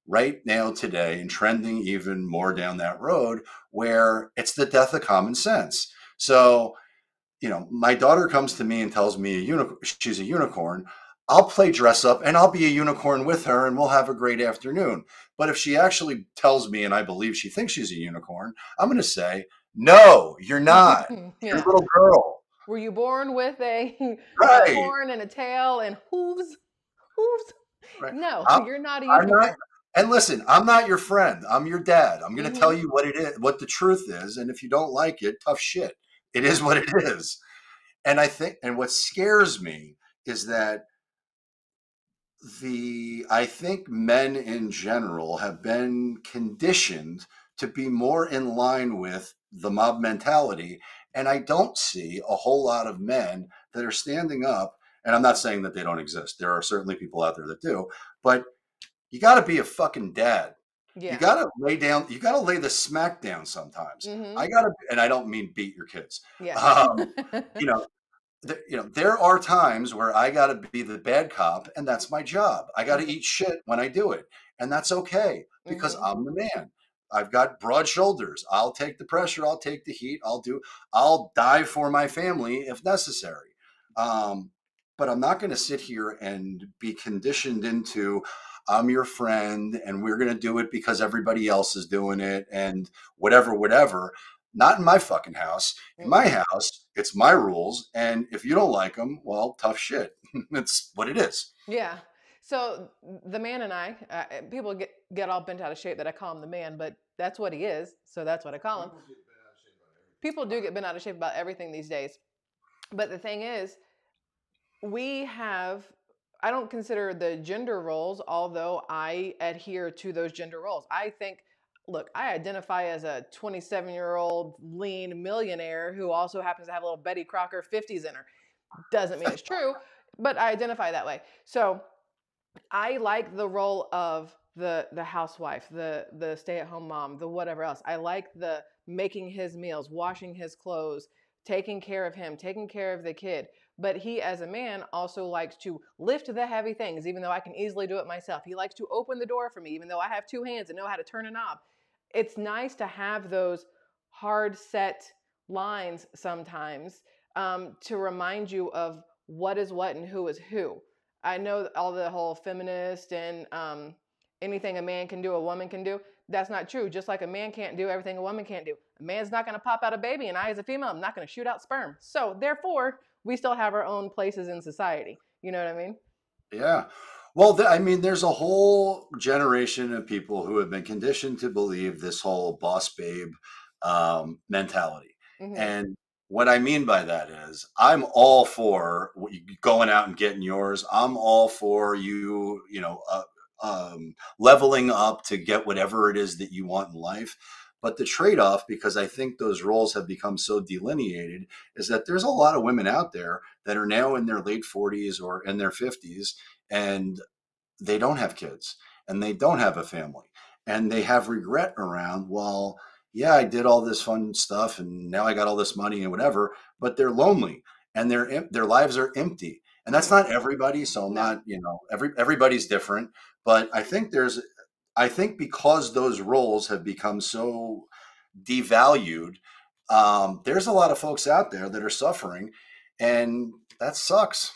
right now today and trending even more down that road where it's the death of common sense. So, my daughter comes to me and tells me she's a unicorn. I'll play dress up and I'll be a unicorn with her and we'll have a great afternoon. But if she actually tells me and I believe she thinks she's a unicorn, I'm going to say, no, you're not. You're Yeah. a little girl. Were you born with a Right. horn and a tail and hooves? Hooves? Right. No, I'm, you're not a I'm not. unicorn. And listen, I'm not your friend. I'm your dad. I'm going to tell Mm-hmm. you what it is, what the truth is. And if you don't like it, tough shit. It is what it is. And what scares me is that I think men in general have been conditioned to be more in line with the mob mentality. And I don't see a whole lot of men that are standing up. And I'm not saying that they don't exist. There are certainly people out there that do, but you got to be a fucking dad. You Yeah. got to lay down. You got to lay the smack down sometimes. Mm-hmm. And I don't mean beat your kids. Yeah. Um, you know, there are times where I got to be the bad cop, and that's my job. I got to Mm-hmm. eat shit when I do it, and that's okay because Mm-hmm. I'm the man. I've got broad shoulders. I'll take the pressure. I'll take the heat. I'll die for my family if necessary. Um, but I'm not going to sit here and be conditioned into I'm your friend and we're going to do it because everybody else is doing it and whatever, whatever. Not in my fucking house. In my Mm-hmm. house, it's my rules. And if you don't like them, well, tough shit. It's what it is. Yeah. So the man and I, people get all bent out of shape that I call him the man, but that's what he is. So that's what I call him. People do get bent out of shape about everything these days. But the thing is, we have, I don't consider the gender roles, although I adhere to those gender roles. I think, look, I identify as a 27-year-old lean millionaire who also happens to have a little Betty Crocker 50s in her. Doesn't mean it's true, but I identify that way. So I like the role of the housewife, the stay-at-home mom, the whatever else. I like the making his meals, washing his clothes, taking care of him, taking care of the kid. But he, as a man, also likes to lift the heavy things, even though I can easily do it myself. He likes to open the door for me, even though I have two hands and know how to turn a knob. It's nice to have those hard set lines sometimes, to remind you of what is what and who is who. I know all the whole feminist and anything a man can do, a woman can do. that's not true. Just like a man can't do everything a woman can't do. A man's not going to pop out a baby, and I, as a female, I'm not going to shoot out sperm. So therefore, we still have our own places in society. You know what I mean? Yeah. Well, I mean, there's a whole generation of people who have been conditioned to believe this whole boss babe mentality. Mm-hmm. And what I mean by that is, I'm all for going out and getting yours. I'm all for you, leveling up to get whatever it is that you want in life. But the trade off, because I think those roles have become so delineated, is that there's a lot of women out there that are now in their late 40s or in their 50s, and they don't have kids and they don't have a family, and they have regret around, well, yeah, I did all this fun stuff and now I got all this money and whatever, but they're lonely and their lives are empty. And that's Mm-hmm. not everybody, so I'm No. not, everybody's different, but I think because those roles have become so devalued, there's a lot of folks out there that are suffering, and that sucks.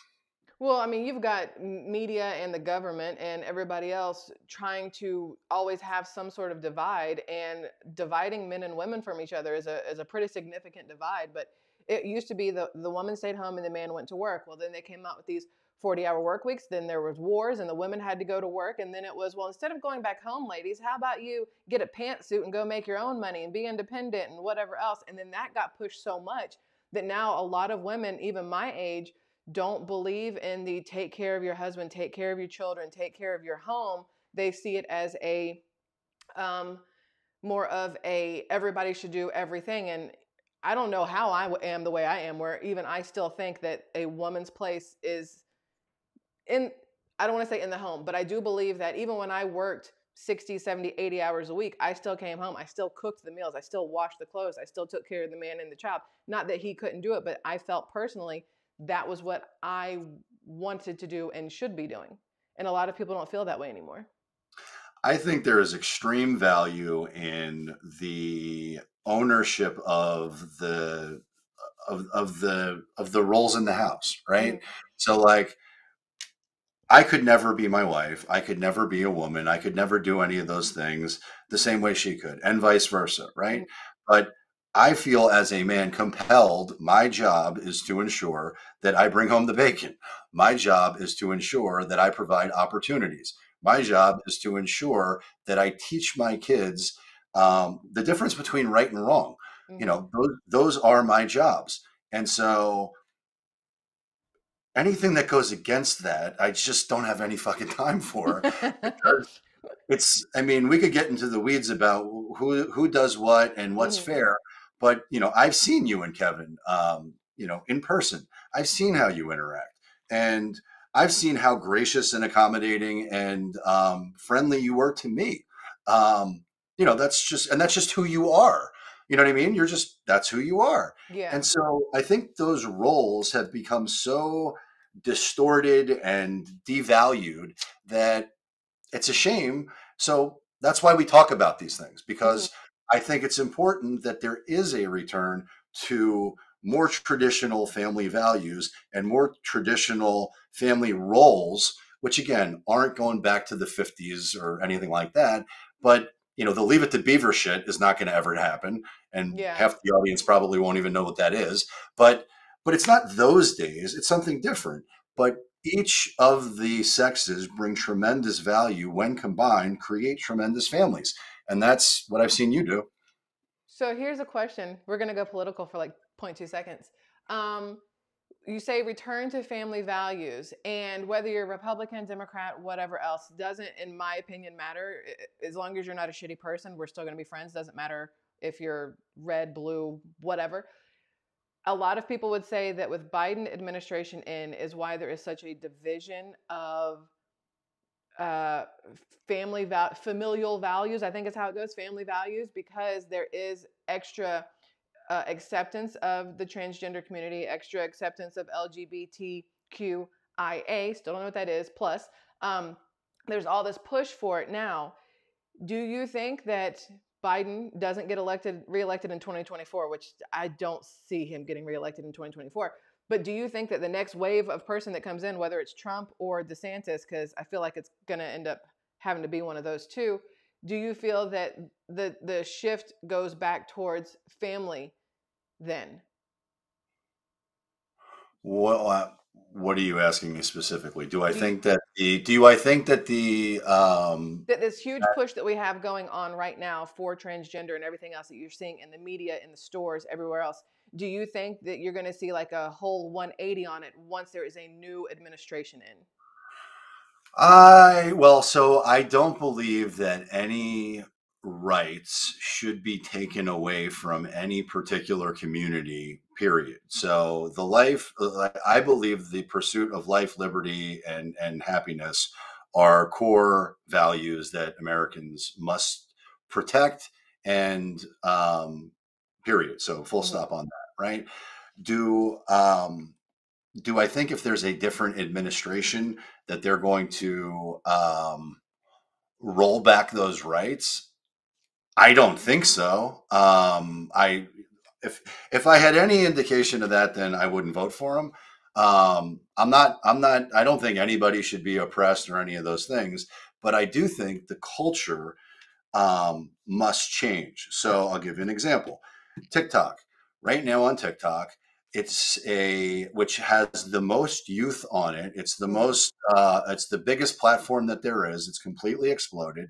Well, I mean, you've got media and the government and everybody else trying to always have some sort of divide, and dividing men and women from each other is a pretty significant divide. But it used to be the woman stayed home and the man went to work. Well, then they came out with these 40-hour work weeks. Then there was wars and the women had to go to work. And then it was, well, instead of going back home, ladies, how about you get a pantsuit and go make your own money and be independent and whatever else. And then that got pushed so much that now a lot of women, even my age, don't believe in the take care of your husband, take care of your children, take care of your home. They see it as a um, more of a everybody should do everything. And I don't know how I am the way I am, where even I still think that a woman's place is in, I don't want to say in the home, but I do believe that even when I worked 60, 70, 80 hours a week, I still came home. I still cooked the meals. I still washed the clothes. I still took care of the man and the child. Not that he couldn't do it, but I felt personally that was what I wanted to do and should be doing. And a lot of people don't feel that way anymore. I think there is extreme value in the ownership of the roles in the house, right? Mm-hmm. So like, I could never be my wife. I could never be a woman. I could never do any of those things the same way she could, and vice versa, Mm-hmm. right? But I feel as a man compelled, my job is to ensure that I bring home the bacon. My job is to ensure that I provide opportunities. My job is to ensure that I teach my kids the difference between right and wrong. Mm-hmm. Those are my jobs. And so anything that goes against that, I just don't have any fucking time for, because I mean, we could get into the weeds about who does what and what's Mm-hmm. fair, but I've seen you and Kevin, in person. I've seen how you interact, and I've seen how gracious and accommodating and friendly you were to me. That's just who you are. You know what I mean? That's who you are. Yeah. And so I think those roles have become so distorted and devalued that it's a shame. So that's why we talk about these things, Mm-hmm. because I think it's important that there is a return to more traditional family values and more traditional family roles, which again aren't going back to the 50s or anything like that. But the leave it to beaver shit is not going to ever happen. And Yeah. half the audience probably won't even know what that is. But it's not those days, it's something different. But each of the sexes bring tremendous value when combined, create tremendous families. And that's what I've seen you do. So here's a question. We're going to go political for like 0.2 seconds. Um, you say return to family values, and whether you're Republican, Democrat, whatever else, doesn't, in my opinion, matter. As long as you're not a shitty person, we're still going to be friends. Doesn't matter if you're red, blue, whatever. A lot of people would say that with Biden administration in is why there is such a division of uh, familial values. I think is how it goes, family values, because there is extra acceptance of the transgender community, extra acceptance of LGBTQIA. Still don't know what that is. Plus, um, there's all this push for it now. Do you think that Biden doesn't get reelected in 2024, which I don't see him getting reelected in 2024? But do you think that the next wave of person that comes in, whether it's Trump or DeSantis, because I feel like it's going to end up having to be one of those two, Do you feel that the shift goes back towards family then? What are you asking me specifically? Do I Do you, think that the do I think that the that this huge push that we have going on right now for transgender and everything else that you're seeing in the media, in the stores, everywhere else, do you think that you're going to see like a whole 180 on it once there is a new administration in? so I don't believe that any rights should be taken away from any particular community, period. So I believe the pursuit of life, liberty, and happiness are core values that Americans must protect and period. So full Mm-hmm. stop on that, right? Do um, do I think if there's a different administration that they're going to roll back those rights? I don't think so. I if if I had any indication of that, then I wouldn't vote for them. I'm not. I'm not. I don't think anybody should be oppressed or any of those things. But I do think the culture must change. So I'll give you an example. TikTok. Right now on TikTok, which has the most youth on it. It's the Mm-hmm. most. It's the biggest platform that there is. It's completely exploded.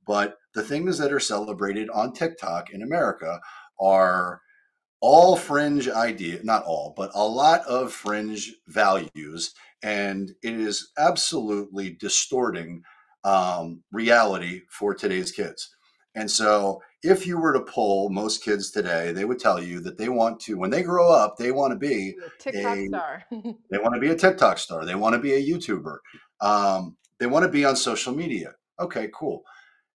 But the things that are celebrated on TikTok in America are all fringe idea, not all, but a lot of fringe values, and it is absolutely distorting reality for today's kids. And so, if you were to poll most kids today, they would tell you that they want to, when they grow up, they want to be Be a TikTok a, star. they want to be a TikTok star, they want to be a YouTuber, they want to be on social media. Okay, cool.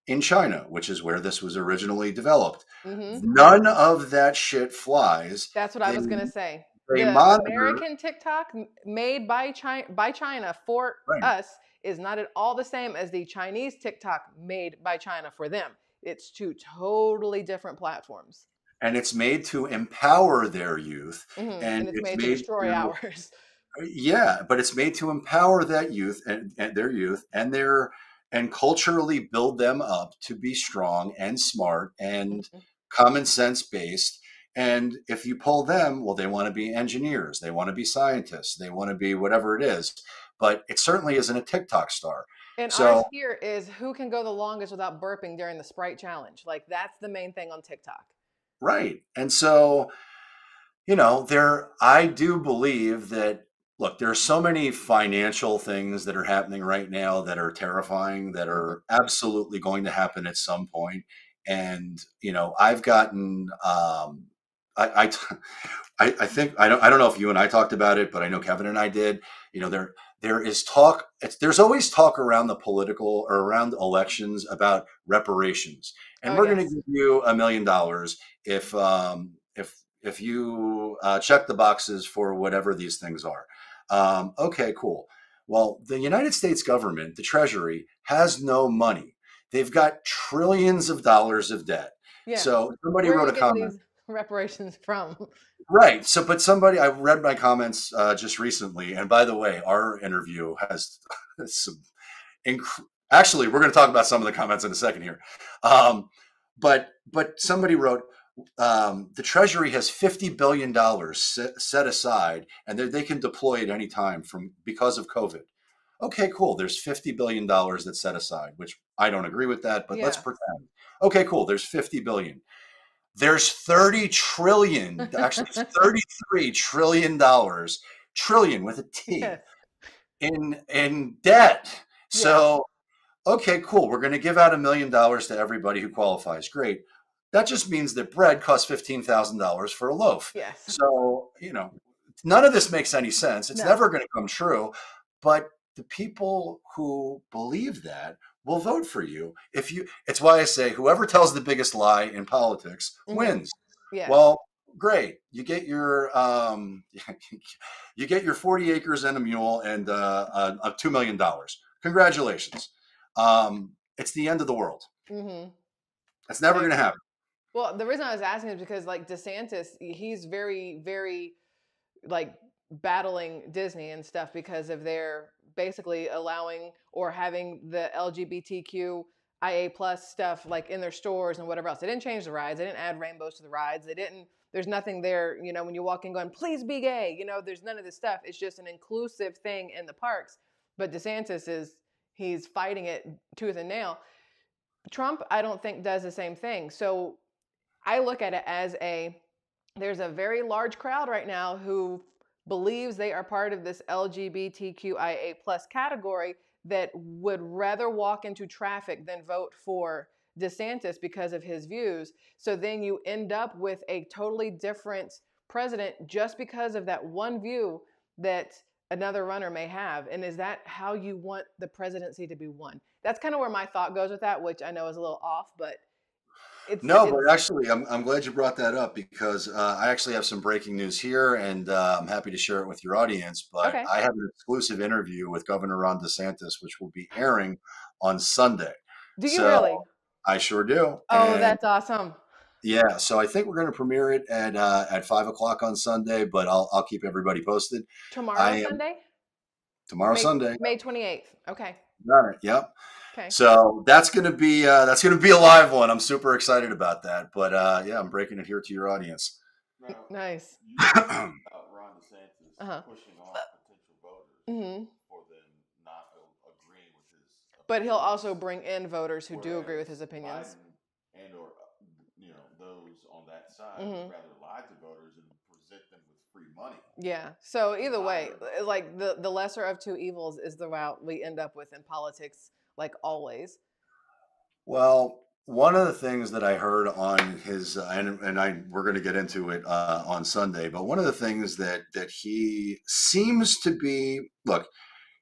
In China, which is where this was originally developed, Mm-hmm. none of that shit flies. That's what I They was gonna say. they The monitor, American TikTok made by China for right, us is not at all the same as the Chinese TikTok made by China for them. It's two totally different platforms. and it's made to empower their youth, Mm-hmm. and And it's it's made to made destroy to ours. yeah, but it's made to empower that youth and their youth and culturally build them up to be strong and smart and Mm-hmm. common sense based. And if you pull them, well, they want to be engineers, they want to be scientists, they want to be whatever it is. But it certainly isn't a TikTok star. And ours So here is who can go the longest without burping during the Sprite challenge. Like that's the main thing on TikTok. right. And so I do believe that, look, there's so many financial things that are happening right now that are terrifying, that Mm-hmm. are absolutely going to happen at some point. And, I've gotten, I, I think, I don't know if you and I talked about it, but I know Kevin and I did. There is talk, there's always talk around the political or around elections about reparations. And Oh we're going to yes. give you $1 million if you check the boxes for whatever these things are. Okay, cool. Well, the United States government, the Treasury, has no money. They've got trillions of dollars of debt. Yeah. So somebody Where are wrote you a getting comment. these reparations from? Right. So, but I read my comments just recently. And by the way, our interview has some actually, we're going to talk about some of the comments in a second here. But somebody wrote, the Treasury has $50 billion set aside, and they can deploy at any time because of COVID. Okay, cool. There's $50 billion that's set aside, which I don't agree with that, but let's Yeah. pretend. Okay, cool. There's 50 billion. There's 30 trillion, actually $33 trillion, trillion with a T, Yes. in debt. Yeah. So okay, cool. We're going to give out $1 million to everybody who qualifies. Great. That just means that bread costs $15,000 for a loaf. Yes. So, none of this makes any sense. It's No. never going to come true. But the people who believe that will vote for you. It's why I say whoever tells the biggest lie in politics Mm-hmm. wins. Yes. Well, great. You get your 40 acres and a mule and $2 million. Congratulations. It's the end of the world. Mm-hmm. It's I never going to agree. happen. Well, the reason I was asking is because like DeSantis, he's very, very like battling Disney and stuff because of their basically allowing or having the LGBTQ IA plus stuff like in their stores and whatever else. They didn't change the rides. They didn't add rainbows to the rides. They didn't. There's nothing there, when you walk in going, please be gay. There's none of this stuff. It's just an inclusive thing in the parks. But DeSantis he's fighting it tooth and nail. Trump, I don't think, does the same thing. So I look at it as there's a very large crowd right now who believes they are part of this LGBTQIA plus category that would rather walk into traffic than vote for DeSantis because of his views. So then you end up with a totally different president just because of that one view that another runner may have. And is that how you want the presidency to be won? That's kind of where my thought goes with that, which I know is a little off, but No, but actually, I'm glad you brought that up because I actually have some breaking news here, and I'm happy to share it with your audience. But okay. I have an exclusive interview with Governor Ron DeSantis, which will be airing on Sunday. Do you really? I sure do. Oh, And that's awesome. yeah, so I think we're going to premiere it at 5 o'clock on Sunday, but I'll keep everybody posted. Sunday? Tomorrow Sunday. May 28th. Okay. Got it. Yep. Okay. So that's gonna be a live one. I'm super excited about that. But yeah, I'm breaking it here to your audience. Nice. You about Ron DeSantis pushing off potential voters for them not agreeing with his opinions. But he'll also bring in voters who do agree with his opinions. Biden and or those on that side would rather lie to voters and present them with free money. Yeah. So either way, like the lesser of two evils is the route we end up with in politics, like always. Well, one of the things that I heard on his we're going to get into it on Sunday, but one of the things that he seems to be, look,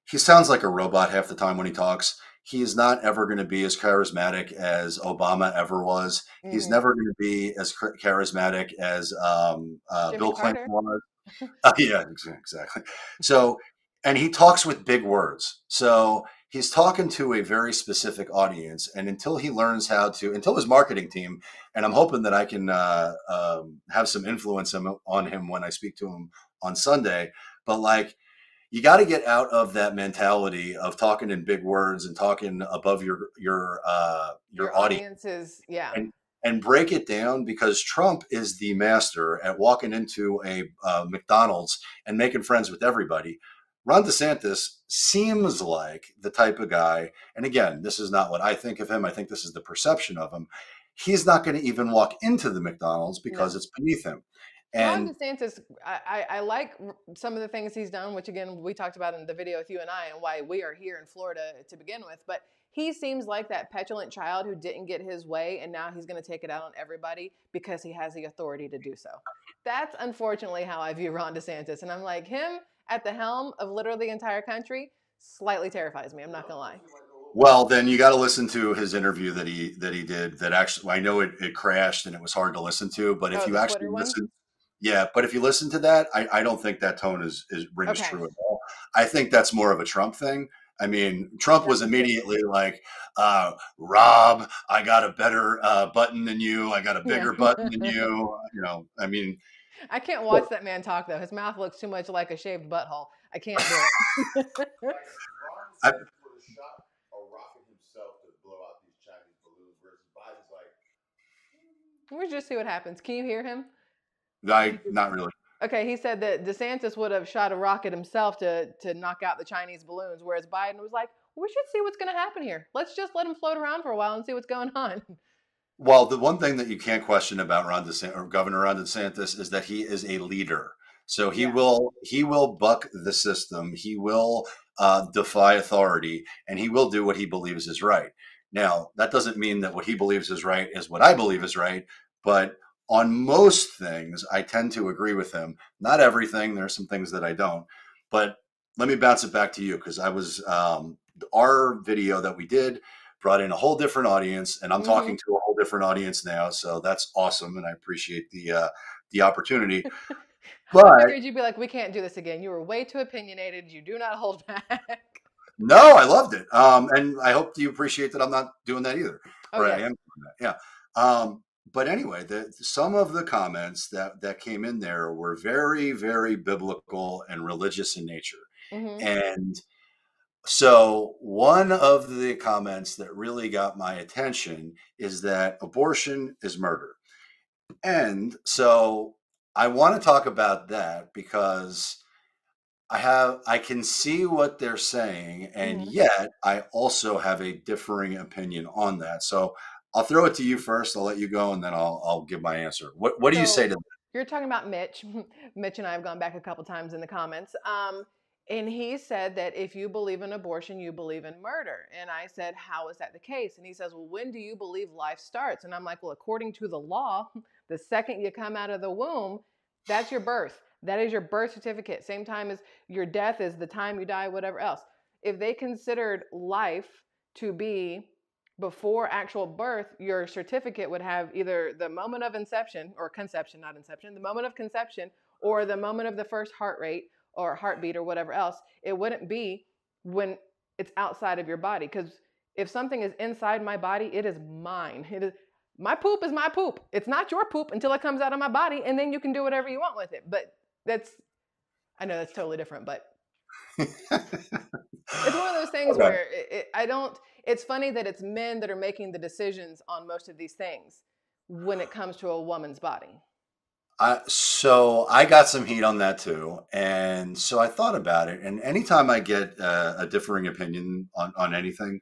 he sounds like a robot half the time when he talks. He is not ever going to be as charismatic as Obama ever was. He's never going to be as charismatic as Bill Clinton was. Yeah, exactly. So, and he talks with big words. So he's talking to a very specific audience. And until he learns until his marketing team, and I'm hoping that I can have some influence on him when I speak to him on Sunday. But like, you got to get out of that mentality of talking in big words and talking above your audiences, yeah, and break it down, because Trump is the master at walking into a McDonald's and making friends with everybody. Ron DeSantis seems like the type of guy, and again, this is not what I think of him. I think this is the perception of him. He's not going to even walk into the McDonald's because it's beneath him. And Ron DeSantis, I like some of the things he's done, which again, we talked about in the video with you and I, and why we are here in Florida to begin with. But he seems like that petulant child who didn't get his way, and now he's going to take it out on everybody because he has the authority to do so. That's unfortunately how I view Ron DeSantis. And I'm like, him at the helm of literally the entire country slightly terrifies me. I'm not going to lie. Well, then you got to listen to his interview that he did. That actually, I know it crashed and it was hard to listen to, but if you actually listen. Yeah, but if you listen to that, I don't think that tone rings true at all. I think that's more of a Trump thing. I mean, Trump was immediately like, Rob, I got a better button than you. I got a bigger button than you. I mean. I can't watch that man talk, though. His mouth looks too much like a shaved butthole. I can't do it. Ron DeSantis would have shot a rocket himself to blow out these Chinese balloons, whereas Biden's like... We'll just see what happens. Can you hear him? Not really. Okay, he said that DeSantis would have shot a rocket himself to knock out the Chinese balloons, whereas Biden was like, we should see what's going to happen here. Let's just let him float around for a while and see what's going on. Well, the one thing that you can't question about Governor Ron DeSantis is that he is a leader. So he will buck the system. He will defy authority, and he will do what he believes is right. Now, that doesn't mean that what he believes is right is what I believe is right, but on most things, I tend to agree with him. Not everything. There are some things that I don't. But let me bounce it back to you, because I was our video that we did brought in a whole different audience, and I'm talking to a whole different audience now. So that's awesome, and I appreciate the opportunity. But I figured you'd be like, we can't do this again. You were way too opinionated. You do not hold back. No, I loved it, and I hope you appreciate that I'm not doing that either. Oh, I am doing that. Yeah. But anyway, some of the comments that came in there were very, very biblical and religious in nature. And So one of the comments that really got my attention is that abortion is murder. And so I want to talk about that because I can see what they're saying, and Hmm. yet I also have a differing opinion on that. So I'll throw it to you first. I'll let you go, and then I'll give my answer. What do you say So to that? you're talking about Mitch. Mitch and I have gone back a couple times in the comments. And he said that if you believe in abortion, you believe in murder. And I said, how is that the case? And he says, well, when do you believe life starts? And I'm like, well, according to the law, the second you come out of the womb, that's your birth. That is your birth certificate. Same time as your death is the time you die, whatever else. If they considered life to be before actual birth, your certificate would have either the moment of inception or conception, not inception, the moment of conception or the moment of the first heart rate or heartbeat or whatever else. It wouldn't be when it's outside of your body. Because if something is inside my body, it is mine. It is my poop is my poop. It's not your poop until it comes out of my body, and then you can do whatever you want with it. But that's I know that's totally different, but it's one of those things Okay. where I don't. It's funny that it's men that are making the decisions on most of these things when it comes to a woman's body. So I got some heat on that too, and so I thought about it. And anytime I get a differing opinion on anything,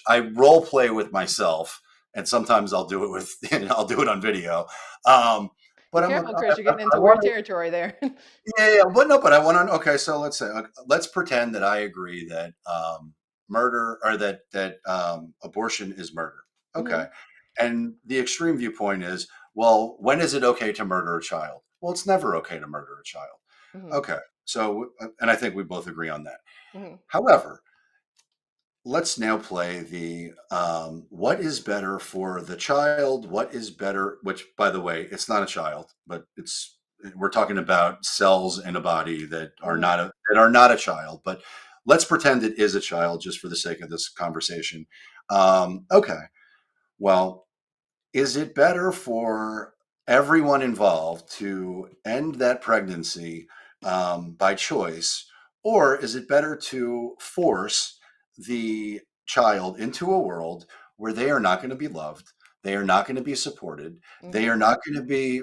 I role play with myself, and sometimes I'll do it with I'll do it on video. Um, Be but careful, Chris. You're getting I into want weird to, territory there. yeah, yeah, but no, but I want to. Okay, so let's say let's pretend that I agree that murder or that abortion is murder. Hmm. Okay, and the extreme viewpoint is, well, when is it okay to murder a child? Well, it's never okay to murder a child. Hmm. Okay, so and I think we both agree on that. Hmm. However, let's now play the what is better for the child, what is better, which by the way, it's not a child, but it's we're talking about cells in a body that are Hmm. not a child, but let's pretend it is a child just for the sake of this conversation. Okay, well, is it better for everyone involved to end that pregnancy by choice, or is it better to force the child into a world where they are not going to be loved, they are not going to be supported, they Hmm. are not going to be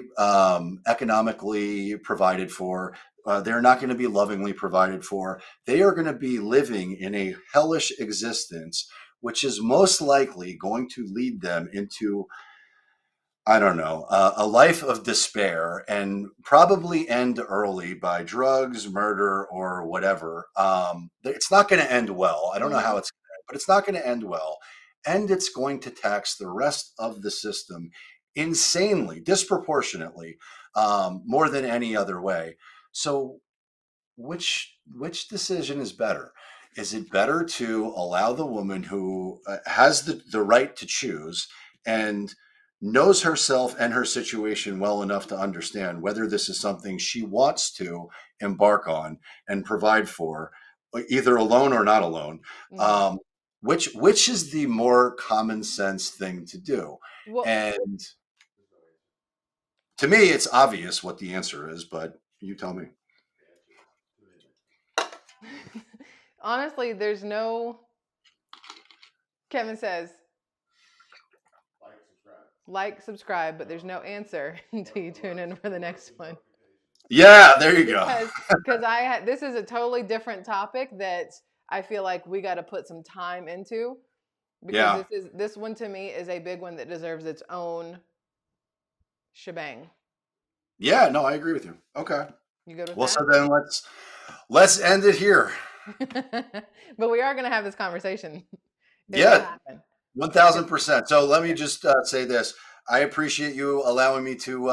economically provided for, they're not going to be lovingly provided for, they are going to be living in a hellish existence, which is most likely going to lead them into, I don't know, a life of despair and probably end early by drugs, murder, or whatever. It's not going to end well. I don't know Hmm. how it's going to end, but it's not going to end well. And it's going to tax the rest of the system insanely, disproportionately, more than any other way. So which decision is better? Is it better to allow the woman who has the right to choose and knows herself and her situation well enough to understand whether this is something she wants to embark on and provide for, either alone or not alone? Hmm. Um, which is the more common sense thing to do? Well, And to me, it's obvious what the answer is, but you tell me. honestly, there's no. Kevin says Like, subscribe. like, subscribe, but there's no answer until you tune in for the next one. Yeah, there you go. because this is a totally different topic that I feel like we got to put some time into because Yeah. this one to me is a big one that deserves its own shebang. Yeah, no, I agree with you. Okay. You good with Well, so that? then let's end it here. But we are going to have this conversation. It will Yeah, happen. 1000%. So let me just say this. I appreciate you allowing me to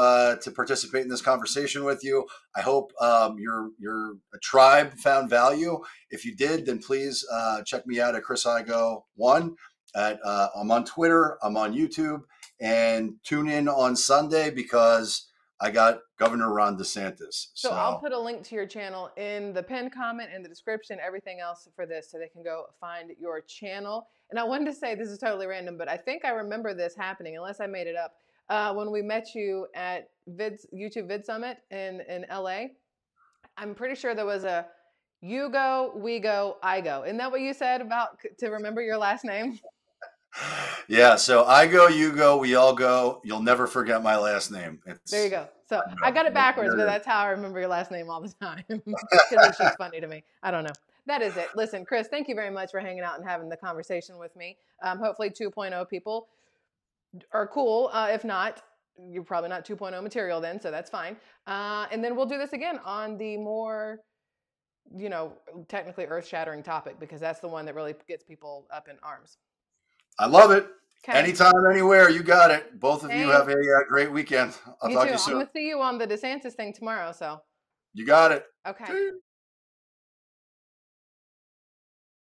participate in this conversation with you. I hope your tribe found value. If you did, then please check me out at Chris Igo one. I'm on Twitter. I'm on YouTube, and tune in on Sunday because I got Governor Ron DeSantis. So I'll So put a link to your channel in the pinned comment, in the description, everything else for this, so they can go find your channel. And I wanted to say, this is totally random, but I think I remember this happening, unless I made it up, when we met you at YouTube Vid Summit in LA. I'm pretty sure there was a You go, we go, I go. Isn't that what you said about to remember your last name? Yeah, so I go, you go, we all go. You'll never forget my last name. There you go. So I I got it go. backwards, but that's how I remember your last name all the time because it's just funny to me. I don't know. That is it. Listen, Chris, thank you very much for hanging out and having the conversation with me. Hopefully 2.0 people are cool. If not, you're probably not 2.0 material then, so that's fine. And then we'll do this again on the more, technically earth-shattering topic, because that's the one that really gets people up in arms. I love it. Okay. Anytime, anywhere, you got it. Both of you Thanks. have a great weekend. I'll You talk too. to you I'm soon. gonna see you on the DeSantis thing tomorrow. So You got it. okay.